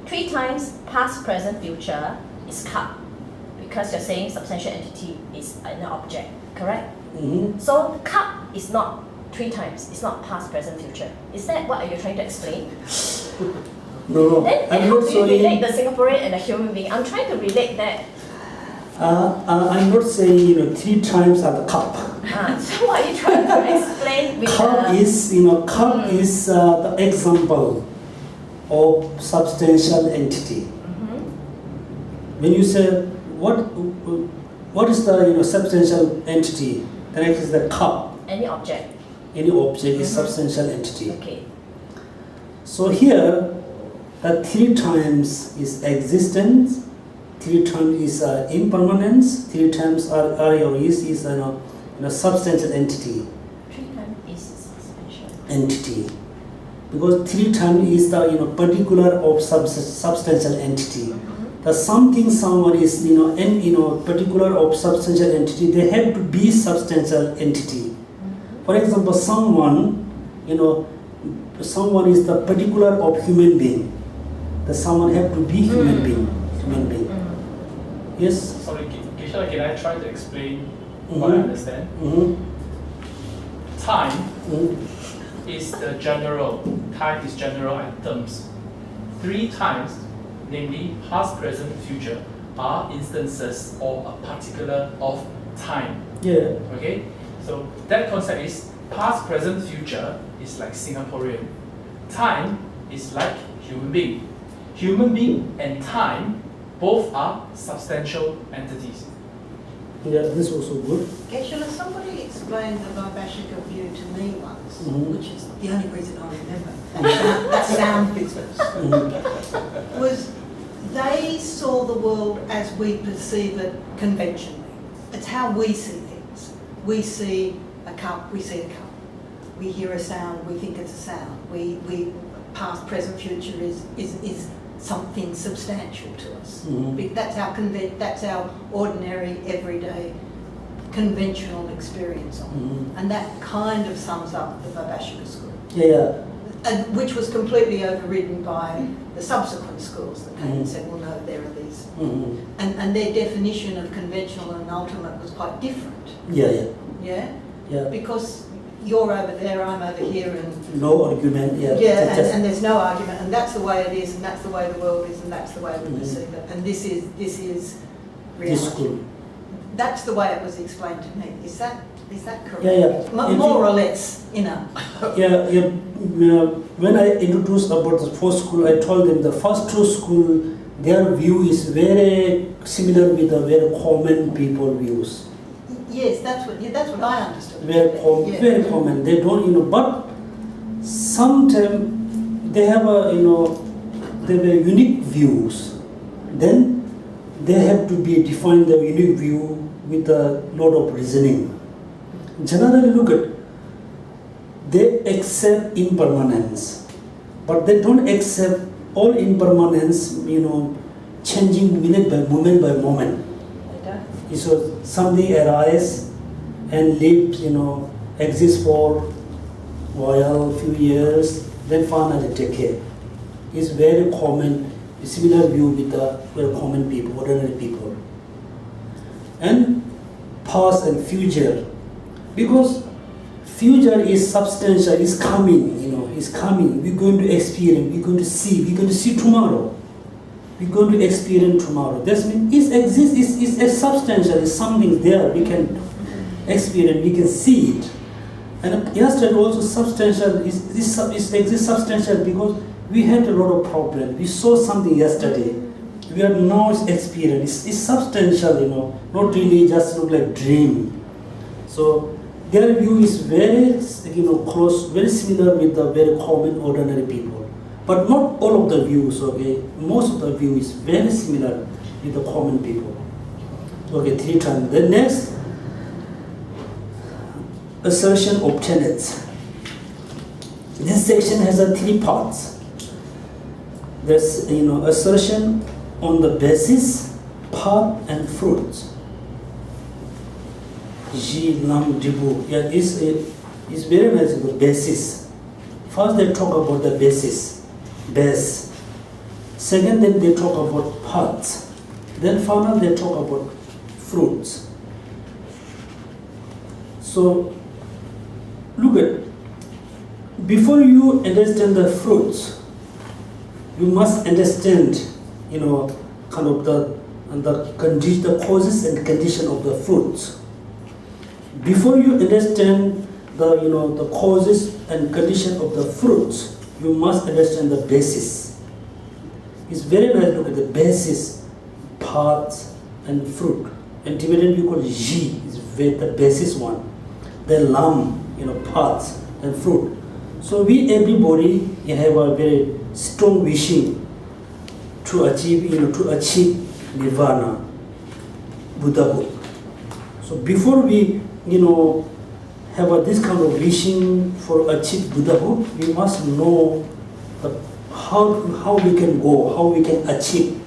3 times past, present, future is cup. Because you're saying substantial entity is an object, correct? So the cup is not 3 times, it's not past, present, future. Is that what are you trying to explain? No. Then how do you relate the Singaporean and the human being? I'm trying to relate that. I'm not saying 3 times are the cup. So what are you trying to explain with Cup is is the example of substantial entity. When you say what is the substantial entity, then it is the cup. any object? Any object is substantial entity. Okay. So here, the 3 times is existence, 3 times is impermanence, 3 times is substantial entity. 3 times is substantial Entity, because 3 times is the particular of substantial entity. The something someone is particular of substantial entity, they have to be substantial entity. For example, someone is the particular of human being. The someone have to be human being. Yes. Sorry, Geshe, can I try to explain what I understand? Time is the general. Time is general items. 3 times, namely past, present, future, are instances or a particular of time. Yeah. Okay? So that concept is past, present, future is like Singaporean. Time is like human being. Human being and time both are substantial entities. Yeah, this is also good. Geshe, somebody explained the Vaibhashika view to me once, which is the only reason I remember. That sound business. Was they saw the world as we perceive it conventionally. It's how we see things. We see a cup, we see a cup. We hear a sound, we think it's a sound. We past, present, future is something substantial to us. That's our ordinary, everyday, conventional experience of it. And that kind of sums up the Vaibhashika school. Yeah. And which was completely overridden by the subsequent schools that came and said, well, no, there are these. And their definition of conventional and ultimate was quite different. Yeah? Because you're over there, I'm over here, and no argument. and there's no argument, and that's the way it is, and that's the way the world is, and that's the way we perceive it, and this is reality. That's the way it was explained to me. Is that correct? More or less, When I introduced about the 4 school, I told them the first 2 school, their view is very similar with the very common people views. Yes, that's what I understood. Very common. They don't, but sometimes they have they have unique views. Then they have to be defined the unique view with a lot of reasoning. Generally, look at, they accept impermanence, but they don't accept all impermanence. Changing minute by moment. So something arises and lives, exists for a while, few years, then finally decay. It's very common, similar view with the very common people, ordinary people. And past and future, because future is substantial, is coming, is coming. We're going to experience, we're going to see tomorrow. We're going to experience tomorrow. That means it exists, it's a substantial, it's something there, we can experience, we can see it. And yesterday also substantial exists substantial because we had a lot of problems. We saw something yesterday. We are now experiencing. It's substantial, not really just look like dream. So their view is very, close, very similar with the very common ordinary people. But not all of the views, okay? Most of the view is very similar with the common people. Okay, 3 times. The next, assertion of tenets. This section has 3 parts. There's, assertion on the basis, path, and fruits. Ji, Lam, Dibu. Yeah, this is very nice, the basis. First they talk about the basis, base. Second, then they talk about paths. Then finally they talk about fruits. So, look at, before you understand the fruits, you must understand, kind of the causes and condition of the fruits. Before you understand the causes and condition of the fruits, you must understand the basis. It's very nice to look at the basis, parts, and fruit. In Tibetan we call Ji, is the basis one. Then Lam, parts and fruit. So everybody have a very strong wishing to achieve, nirvana, Buddhahood. So before we, have this kind of wishing for achieve Buddhahood, we must know how we can go, how we can achieve.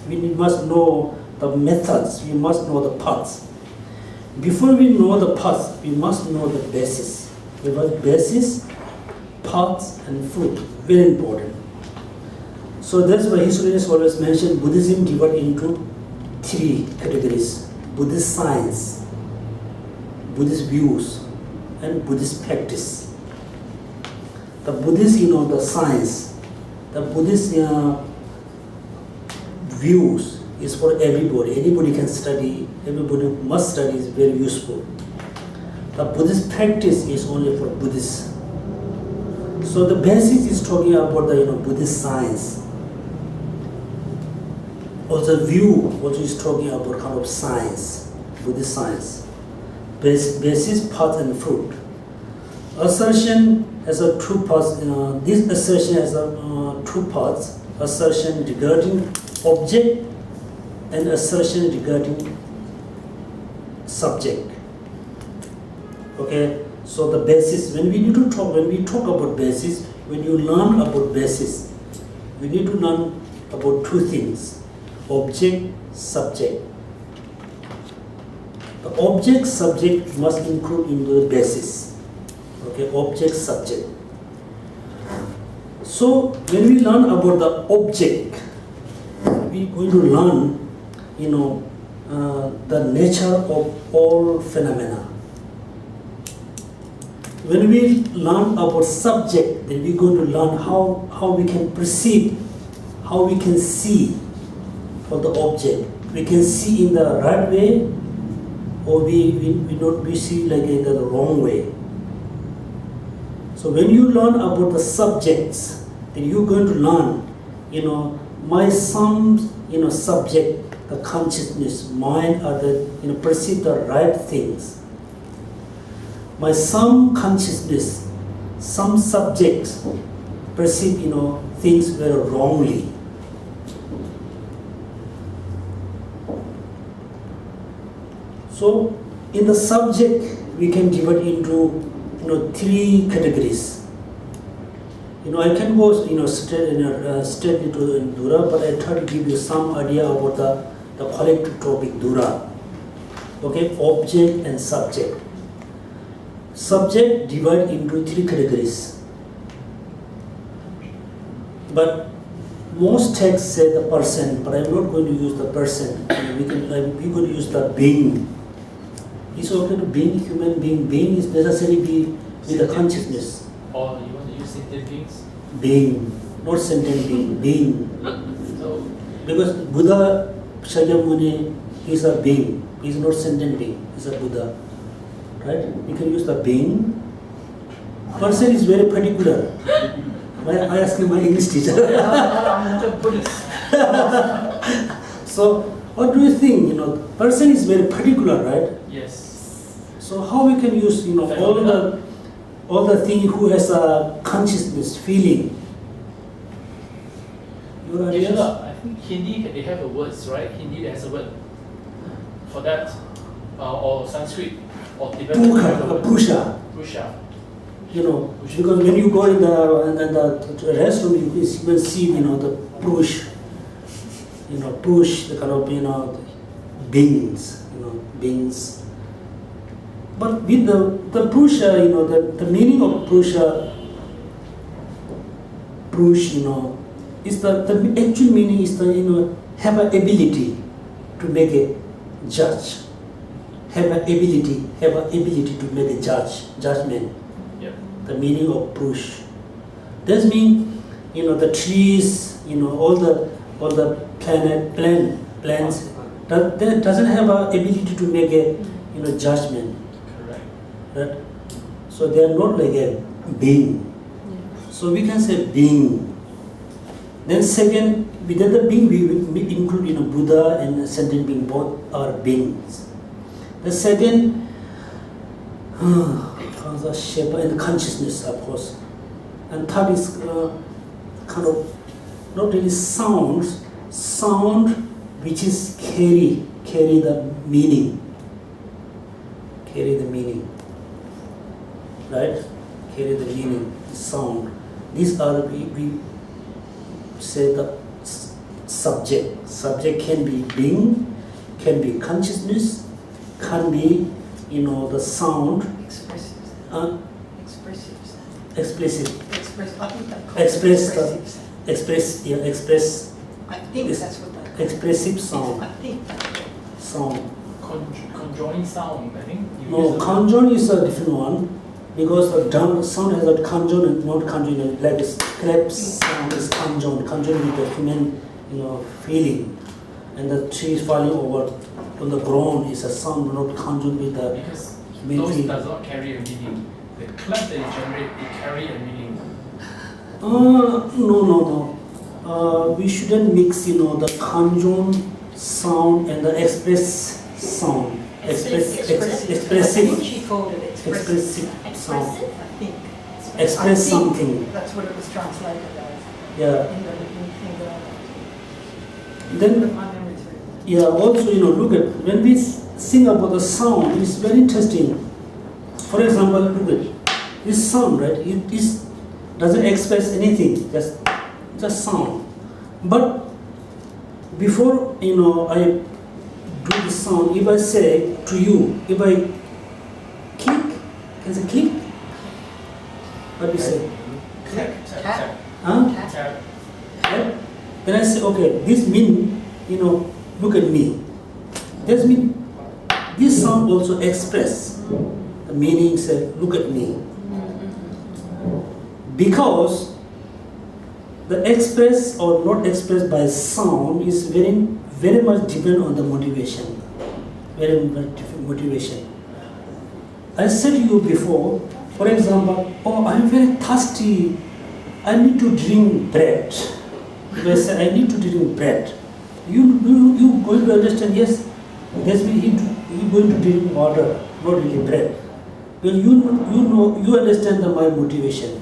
We must know the methods, we must know the paths. Before we know the paths, we must know the basis. Because basis, paths, and fruit, very important. So that's why historians always mention Buddhism divided into 3 categories: Buddhist science, Buddhist views, and Buddhist practice. The Buddhist, the science, the Buddhist views is for everybody. Anybody can study, everybody must study, is very useful. The Buddhist practice is only for Buddhists. So the basis is talking about the Buddhist science. Also view also is talking about kind of science, Buddhist science. Basis, path, and fruit. Assertion has 2 parts. This assertion has 2 parts. Assertion regarding object and assertion regarding subject. Okay, so the basis, when we talk about basis, when you learn about basis, we need to learn about 2 things: object, subject. The object, subject must include into the basis. Okay, object, subject. So when we learn about the object, we are going to learn, the nature of all phenomena. When we learn about subject, then we're going to learn how we can perceive, how we can see for the object. We can see in the right way, or we see like in the wrong way. So when you learn about the subjects, then you're going to learn, my subject, the consciousness, mind are the, perceive the right things. My some consciousness, some subjects perceive, things very wrongly. So in the subject, we can divide into, 3 categories. I can go, straight into Dura, but I try to give you some idea about the collective topic Dura. Okay, object and subject. Subject divided into 3 categories. But most texts say the person, but I'm not going to use the person. We're going to use the being. It's okay to being, human being. Being is necessarily be with the consciousness. Or you want to use sentient beings? Being, not sentient being, being. So, Because Buddha Shakyamuni is a being. He's not sentient being. He's a Buddha. Right? You can use the being Person is very particular. I asked my English teacher. I'm a Buddhist. So, what do you think? Person is very particular, right? Yes. So how we can use, all the thing who has a consciousness, feeling. Your ideas? I think Hindi, they have a words, right? Hindi has a word for that, or Sanskrit, or Tibetan. Pusha. Pusha. Because when you go in the restroom, you will see, the push, the kind of, beings, beings. But with the pusha, the meaning of pusha, push, is the actual meaning is the, have an ability to make a judge. Have an ability to make a judgment. The meaning of push. That means, the trees, all the plants, that doesn't have an ability to make a, judgment. Correct. Right? So they are not like a being. So we can say being. Then second, within the being we include, Buddha and sentient being, both are beings. The second, the shape and consciousness, of course. And third is kind of not really sound which is carry the meaning. Carry the meaning. Right? Carry the meaning, sound. These are we say the subject. Subject can be being, can be consciousness, can be, the sound. Expressive. I think they call it express. I think that's what they Expressive sound. I think that's what. Sound. Conjoined sound, I think. No, conjoined is a different one, because the sound has a conjoined and not conjoined. Like clap sound is conjoined with the human, feeling, and the trees falling over on the ground is a sound not conjoined with the Because human those feeling. does not carry a meaning. The clap that you generate, they carry a meaning. No. We shouldn't mix, the conjoined sound and the express sound. Expressive. I think she called it expressive. Expressive sound. Expressive? I think. Express I think something. That's what it was translated as. Yeah. In the Then, my memory's very good. yeah, also, look at, when we sing about the sound, it's very interesting. For example, look at this sound, right? It doesn't express anything, just sound. But before, I do the sound, if I say to you, if I click, can I click? What do you say? Tap. Huh? Tap. Right? Then I say, okay, this mean, look at me. This mean, this sound also express the meaning, say, look at me. Because the express or not expressed by sound is very much depend on the motivation. Very much different motivation. I said to you before, for example, oh, I'm very thirsty. I need to drink bread. If I say I need to drink bread, you going to understand, yes, that's means he going to drink water, not really bread. Because you understand my motivation.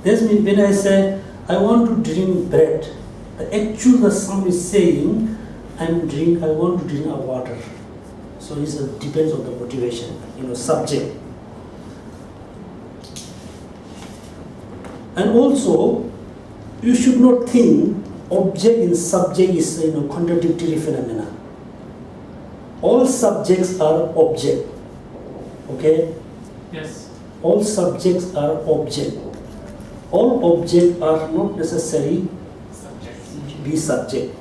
That means when I say I want to drink bread, the sound is saying I want to drink a water. So it depends on the motivation, subject. And also, you should not think object and subject is contradictory phenomena. All subjects are object. Okay? Yes. All subjects are object. All objects are not necessarily Subject. be subject.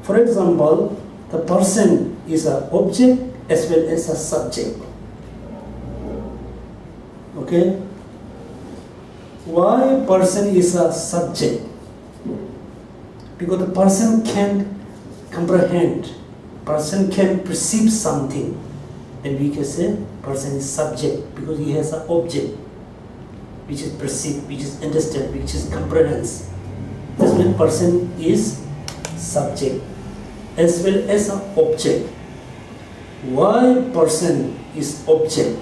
For example, the person is an object as well as a subject. Okay? Why person is a subject? Because the person can comprehend, person can perceive something. then we can say person is subject because he has an object which is perceived, which is understood, which is comprehends. This means person is subject as well as an object. Why person is object?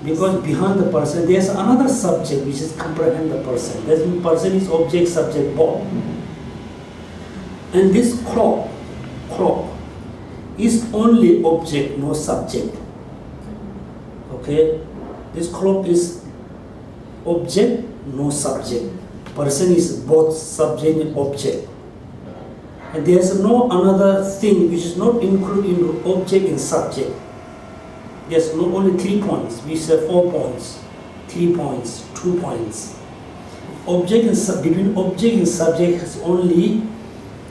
Because behind the person there is another subject which is comprehend the person. That means person is object, subject, both. And this clock is only object, no subject. Okay? This clock is object, no subject. Person is both subject and object. And there is no another thing which is not included in object and subject. There's not only 3 points. We say 4 points, 3 points, 2 points. Object and between object and subject has only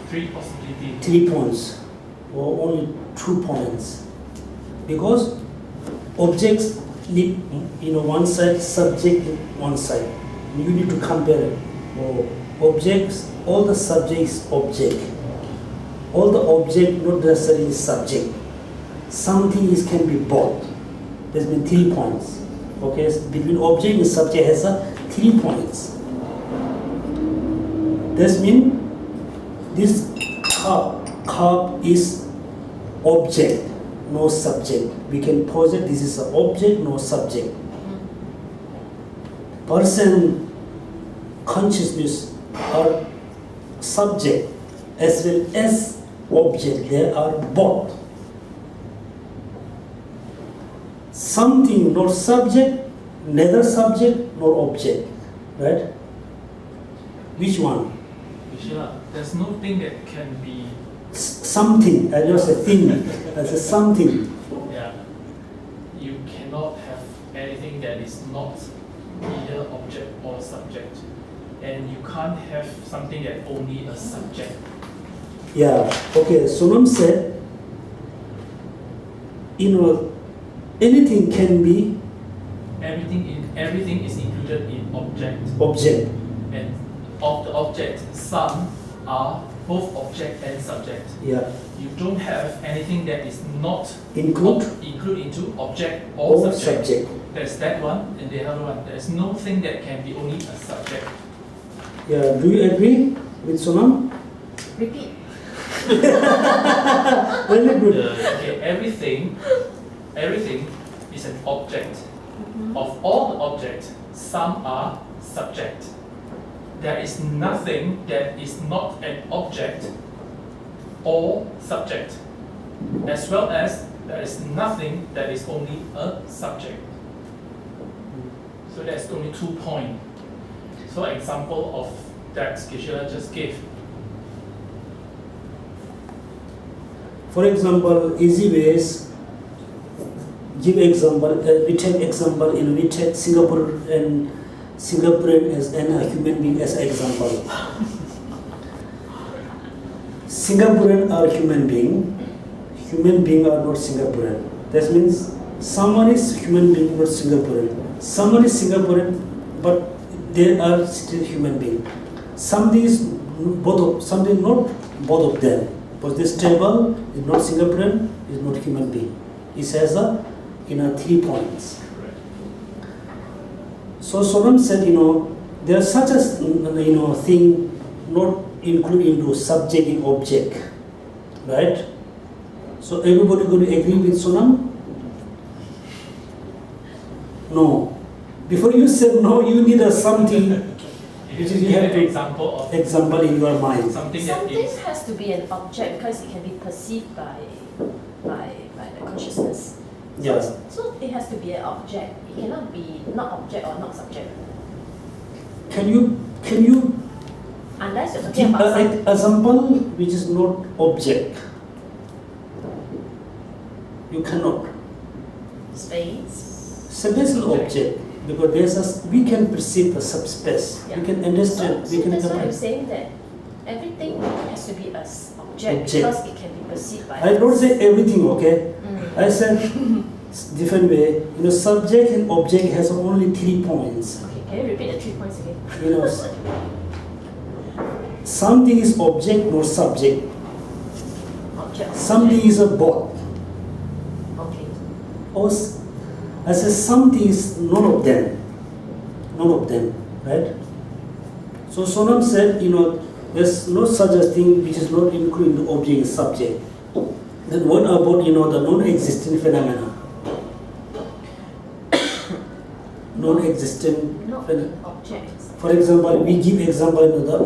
3 possibilities. 3 points, or only 2 points, because objects live one side, subject one side. You need to compare it. Objects, all the subjects object. All the object not necessarily subject. Something can be both. There's been 3 points. Okay, so between object and subject has 3 points. That means this cup is object, no subject. We can posit this is an object, no subject. Person, consciousness are subject as well as object. They are both. Something not subject, neither subject nor object. Right? Which one? There's no thing that can be. Something. I just a thing. As a something. Yeah. You cannot have anything that is not either object or subject, and you can't have something that only a subject. Yeah. Okay. Sonam said, anything can be Everything is included in object. object. And of the object, some are both object and subject. Yeah. You don't have anything that is not Include into object or or subject. subject. There's that one and the other one. There's no thing that can be only a subject. Yeah. Do you agree with Sonam? Repeat. Very good. Okay, everything is an object. Of all the objects, some are subject. There is nothing that is not an object or subject, as well as there is nothing that is only a subject. So that's only 2 points. So example of that Geshe just gave. For example, easy ways. Give example. We take example. We take Singapore and Singaporean as a human being as example. Singaporean are human being. Human being are not Singaporean. That means someone is human being, not Singaporean. Someone is Singaporean, but they are still human being. Something is something not both of them. But this table is not Singaporean, is not human being. It has 3 points. So Sonam said, there is such a thing not included into subject and object, right? So everybody going to agree with Sonam? No. Before you say no, you need something which is you have an example in your mind. Something that Something is has to be an object because it can be perceived by the consciousness. Yes. So it has to be an object. It cannot be not object or not subject. Can you Unless you're talking give about an example which is not object? You cannot. space. Space is object because we can perceive the subspace. Yeah. We can understand. So we can that's why I'm comprehend. saying that everything has to be an object Object. because it can be perceived by I don't say everything, okay? Mm. I said different way. Subject and object has only 3 points. Okay, can you repeat the 3 points again? Something is object, not subject. Object. Something is a both. Okay. Or I say something is none of them, right? So Sonam said, there's no such a thing which is not including the object and subject. Then what about, the non-existent phenomena? Non-existent Not phenomena. objects. For example, we give example the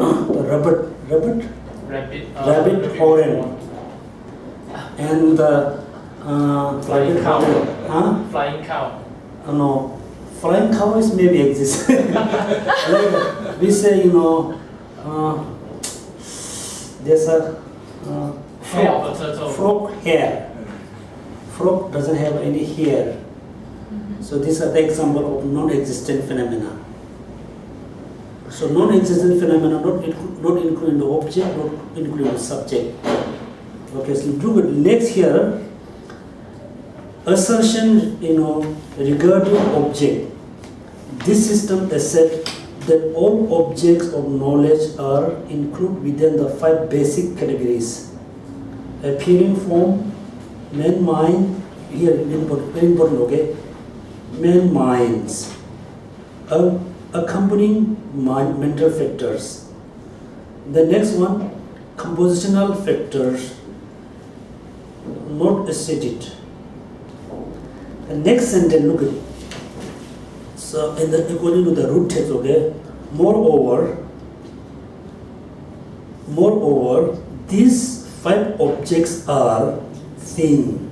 rabbit horn and the Flying cow. Huh? Flying cow. No, flying cows maybe exist. Like we say, there's a Hair of a turtle. frog hair. Frog doesn't have any hair. So these are the example of non-existent phenomena. So non-existent phenomena not including the object, not including the subject. Okay, so look at next here. Assertion, regarding object. This system asserts that all objects of knowledge are included within the 5 basic categories: appearing form, man mind. Here, very important. Okay, man minds, accompanying mental factors. The next one, compositional factors, not asserted. The next sentence, look at it. So, according to the root text, okay. Moreover, these 5 objects are thing.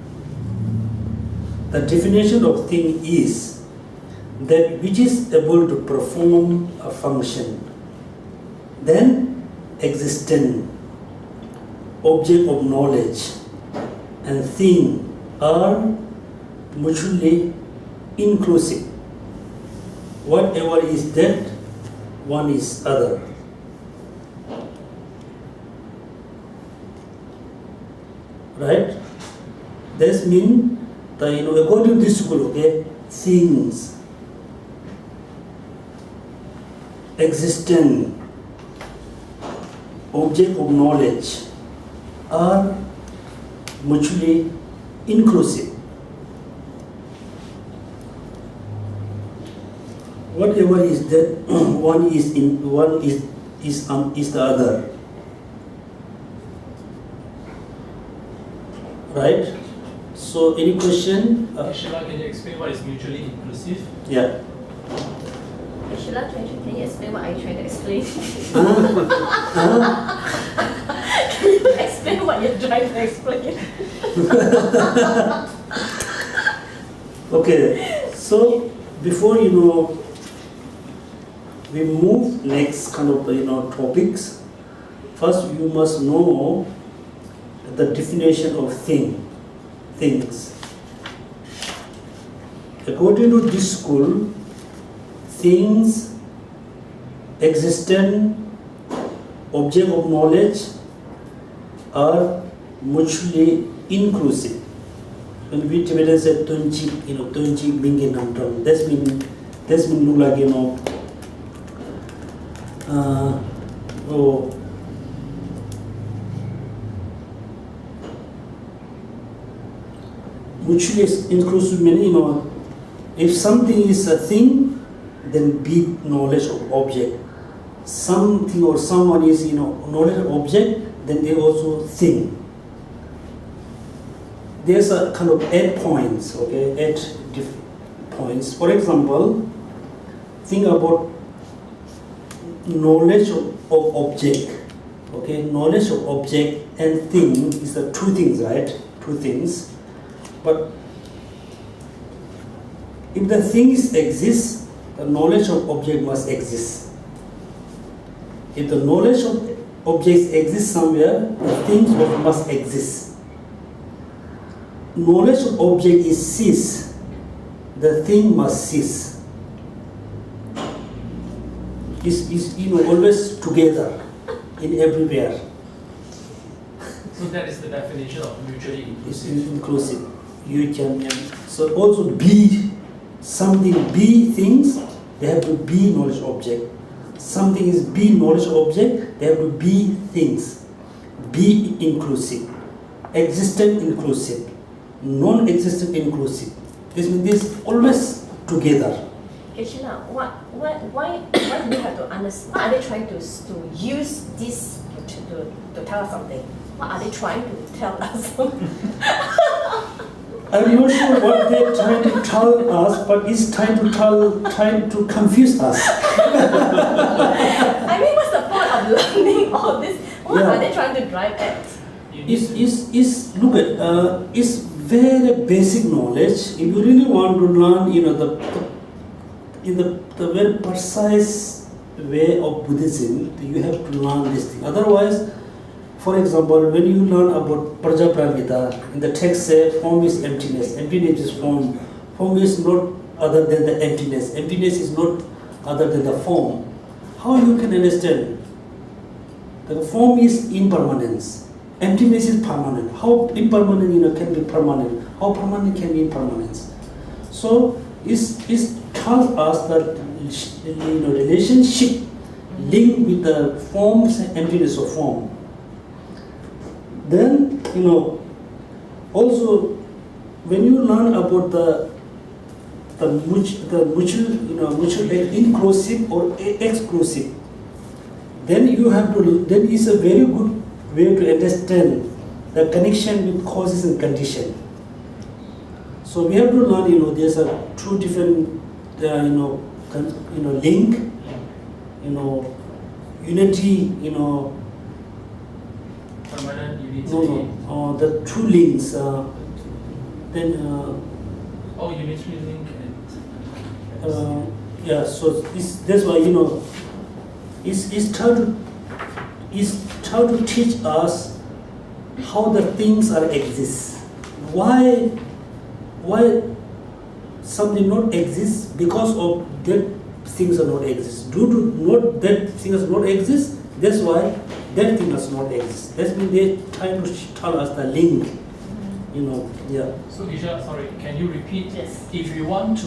The definition of thing is that which is able to perform a function. Then, existent, object of knowledge, and thing are mutually inclusive. Whatever is that, one is other. Right? This means that according to this school, okay, things, existent, object of knowledge are mutually inclusive. Whatever is that, one is the other. Right? So, any question? Sheila, can you explain what is mutually inclusive? Yeah. Sheila, can you explain what I'm trying to explain? Can you explain what you're trying to explain? Okay. So, before we move next kind of topics. First, you must know the definition of things. According to this school, things, existent, object of knowledge are mutually inclusive. When we Tibetan say tunchi, tunchi mingi namdram, this mean look like mutually inclusive meaning, if something is a thing, then be knowledge of object. Something or someone is knowledge of object, then they also think. There's a kind of 8 points, okay, 8 points. For example, think about knowledge of object, okay, knowledge of object and thing is the 2 things, right? 2 things. But if the things exist, the knowledge of object must exist. If the knowledge of objects exists somewhere, the things must exist. Knowledge of object is cease, the thing must cease. Is always together in everywhere. So that is the definition of mutually It's inclusive. inclusive. You can so also be something, be things, they have to be knowledge object. Something is be knowledge object, they have to be things. Be inclusive. Existent inclusive. Non-existent inclusive. This means this always together. Geshe, why do we have to understand? What are they trying to use this to tell us something? What are they trying to tell us? I'm not sure what they're trying to tell us, but it's trying to confuse us. I mean, what's the point of learning all this? What are they trying to drive at? Look at it's very basic knowledge. If you really want to learn, the very precise way of Buddhism, you have to learn this thing. Otherwise, for example, when you learn about Prajaparamita, in the text say form is emptiness, emptiness is form. Form is not other than the emptiness. Emptiness is not other than the form. How you can understand? The form is impermanence. Emptiness is permanent. How impermanent can be permanent? How permanent can be impermanence? So it tells us that relationship linked with the forms and emptiness of form. Then also when you learn about the mutual inclusive or exclusive, then you have to. Then it's a very good way to understand the connection with causes and condition. So we have to learn. There's a two different link. Unity. Permanent unity. The two links. Unitary link and. Yeah. So that's why it's try to teach us how the things are exist. Why something not exist? Because of that things are not exist. Due to not that things not exist, that's why that thing does not exist. That means they try to tell us the link. Yeah. So Geshe, sorry, can you repeat? Yes. If we want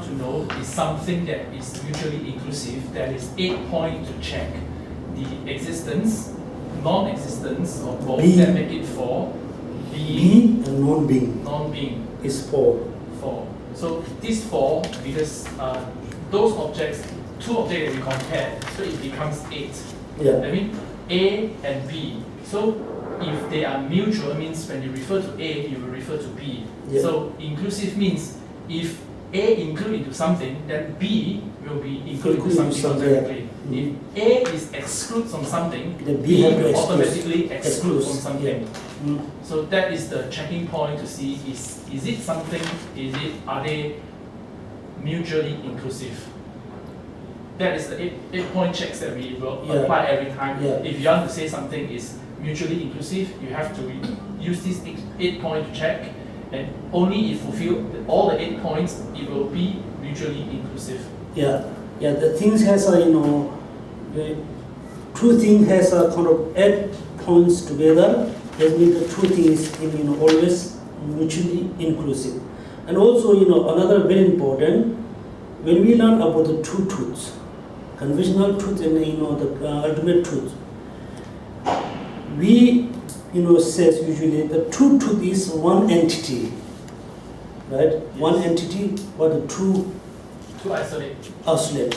to know is something that is mutually inclusive, that is 8 points to check the existence, non-existence of both Being. that make it 4. Being and non-being Non-being is 4. 4. So these 4, because those objects, 2 objects that we compare, so it becomes 8. Yeah. I mean A and B. So if they are mutual, means when you refer to A, you will refer to B. Yeah. So inclusive means if A include into something, then B will be included into something automatically. If A is exclude from something, Then B B have to will exclude. automatically exclude from Exclude. something. Mm. So that is the checking point to see is it something, are they mutually inclusive? That is the 8-point checks that we will Yeah. apply every time. Yeah. If you want to say something is mutually inclusive, you have to use this 8-point to check, and only if fulfill all the 8 points, it will be mutually inclusive. Yeah. The things has the two things has a kind of 8 points together. That means the two things always mutually inclusive. And also another very important, when we learn about the two truths, conventional truth and the ultimate truth, we says usually the true truth is one entity, right? Yes. One entity, but the two To isolate. isolate.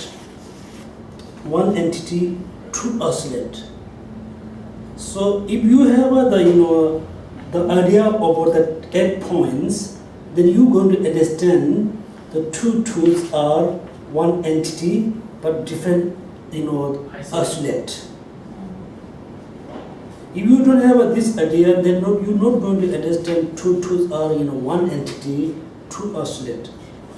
One entity, two isolate. So if you have the idea about the 8 points, then you're going to understand the two truths are one entity but different isolate. If you don't have this idea, then you're not going to understand two truths are one entity, two isolate.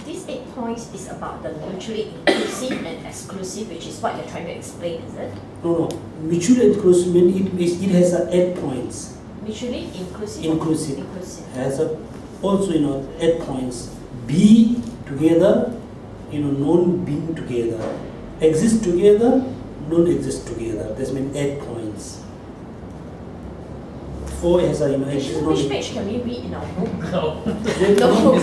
These 8 points is about the mutually inclusive and exclusive, which is what you're trying to explain, is it? No. Mutual inclusive means it has 8 points. Mutually inclusive? Inclusive. Inclusive. Has also 8 points. Be together, non-being together. Exist together, non-exist together. That means 8 points. 4 has Which page can we read in our book? No. No.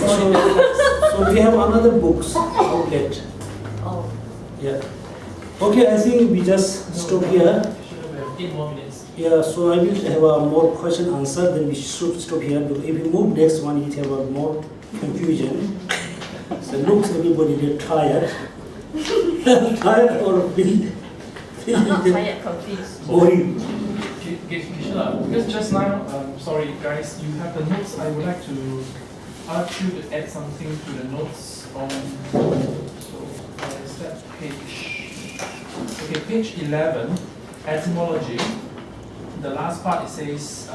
So we have another books outlet. Oh. Yeah. Okay, I think we just stop here. We have 8 more minutes. Yeah, so I will have a more question answer, then we should stop here. Because if we move next one, it have a more confusion. So looks everybody they're tired. Tired or Not tired, confused. boring. Because just now, sorry guys, you have the notes. I would like to ask you to add something to the notes on. So, where is that page? Okay, page 11, etymology. The last part it says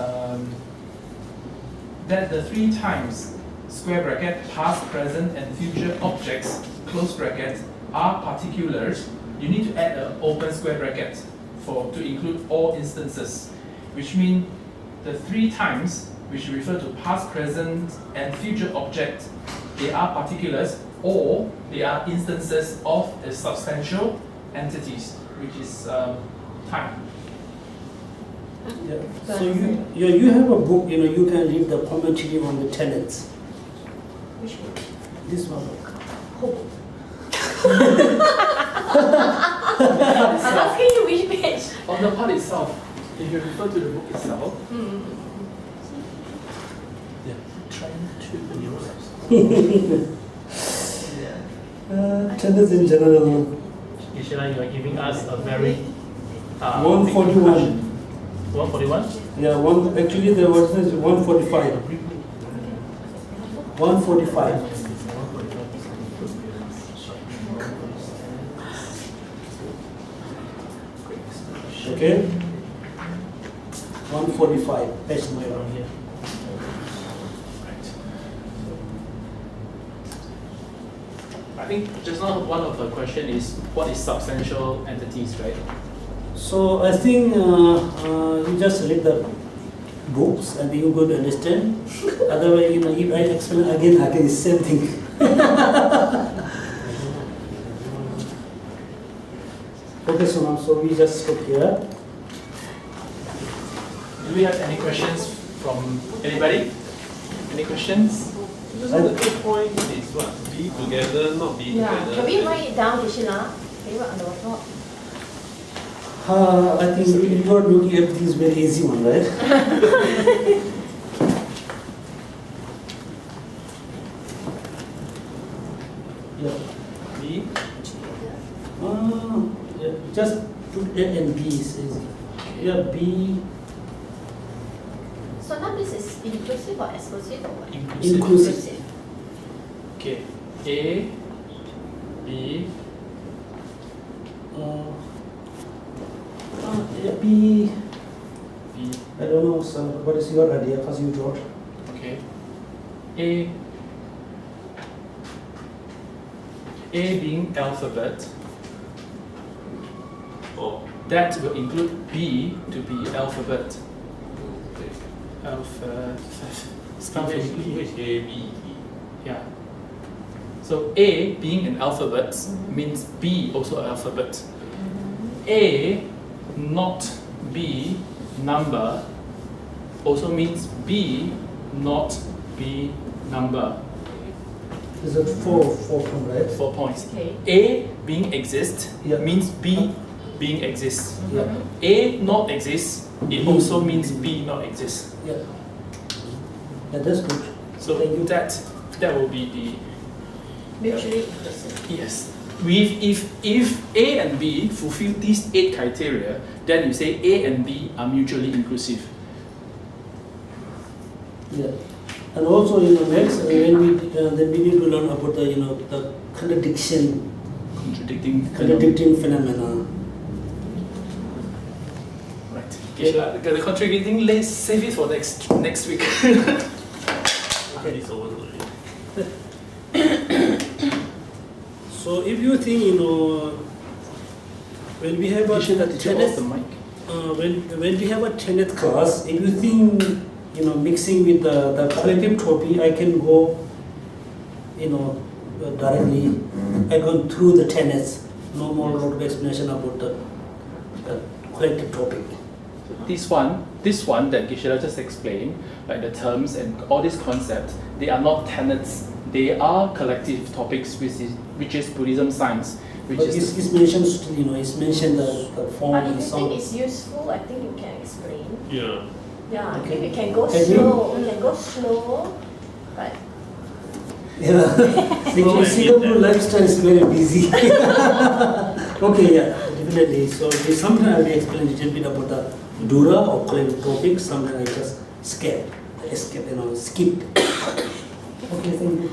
that the 3 times square bracket past, present, and future objects close bracket are particulars. You need to add an open square bracket to include all instances, which means the 3 times which refer to past, present, and future objects, they are particulars or they are instances of a substantial entities, which is time. Yeah. So you have a book, you can read the commentary on the tenets. Which book? This one. Oh. I'm asking you which page. On the part itself, if you refer to the book itself, trying to Tenets in general. Geshe, you are giving us a very 141. 141? Yeah, actually the version is 145. 145. Okay? 145, page number here. I think just now one of the question is what is substantial entities, right? So I think you just read the books and you could understand. Otherwise, if I explain again, it's the same thing. Okay, so we just stop here. Do we have any questions from anybody? Any questions? Just the good point is what? Be together, not be Yeah. together. Can we write it down, Geshe? Can you write on the whiteboard? I think you are looking at this very easy one, right? Yeah. B? Yeah, just put A and B is easy. Yeah, B. So now this is inclusive or exclusive or what? Inclusive. Okay. A, B, Yeah, B. B. I don't know, sir. What is your idea? Because you wrote. Okay. A being alphabet, that will include B to be alphabet. Spell for me. Which A, B, Yeah. So A being an alphabet means B also alphabet. A not B number also means B not B number. Is it four from right? 4 points. Okay. A being exist Yeah. means B being exists. Yeah. A not exist, it also means B not exist. Yeah. Yeah, that's good. So Thank you. that will be the Mutually inclusive. yes. If A and B fulfill these 8 criteria, then you say A and B are mutually inclusive. Yeah. And also, next when we then we need to learn about the the contradicting phenomena. Right. Okay, the contradicting, let's save it for next week. It's over already. So if you think when we have a Did you off Tenet, the mic? when we have a Tenet class, if you think mixing with the collective topic, I can go directly. I go through the Tenets. No more lot of explanation about the collective topic. This one that Geshe just explained, like the terms and all these concepts, they are not tenets. They are collective topics, which is Buddhism science. Which But is it's mentioned, it's mentioned the form But if and you sound. think it's useful, I think you can explain. Yeah. Yeah, I Okay. think we can go Can you? slow. We can go slow, but Yeah. Singapore lifestyle is very busy. Okay, yeah, definitely. So sometimes I will explain a little bit about the Dura or claim topic. Sometimes I just escape, skip. Okay, thank you.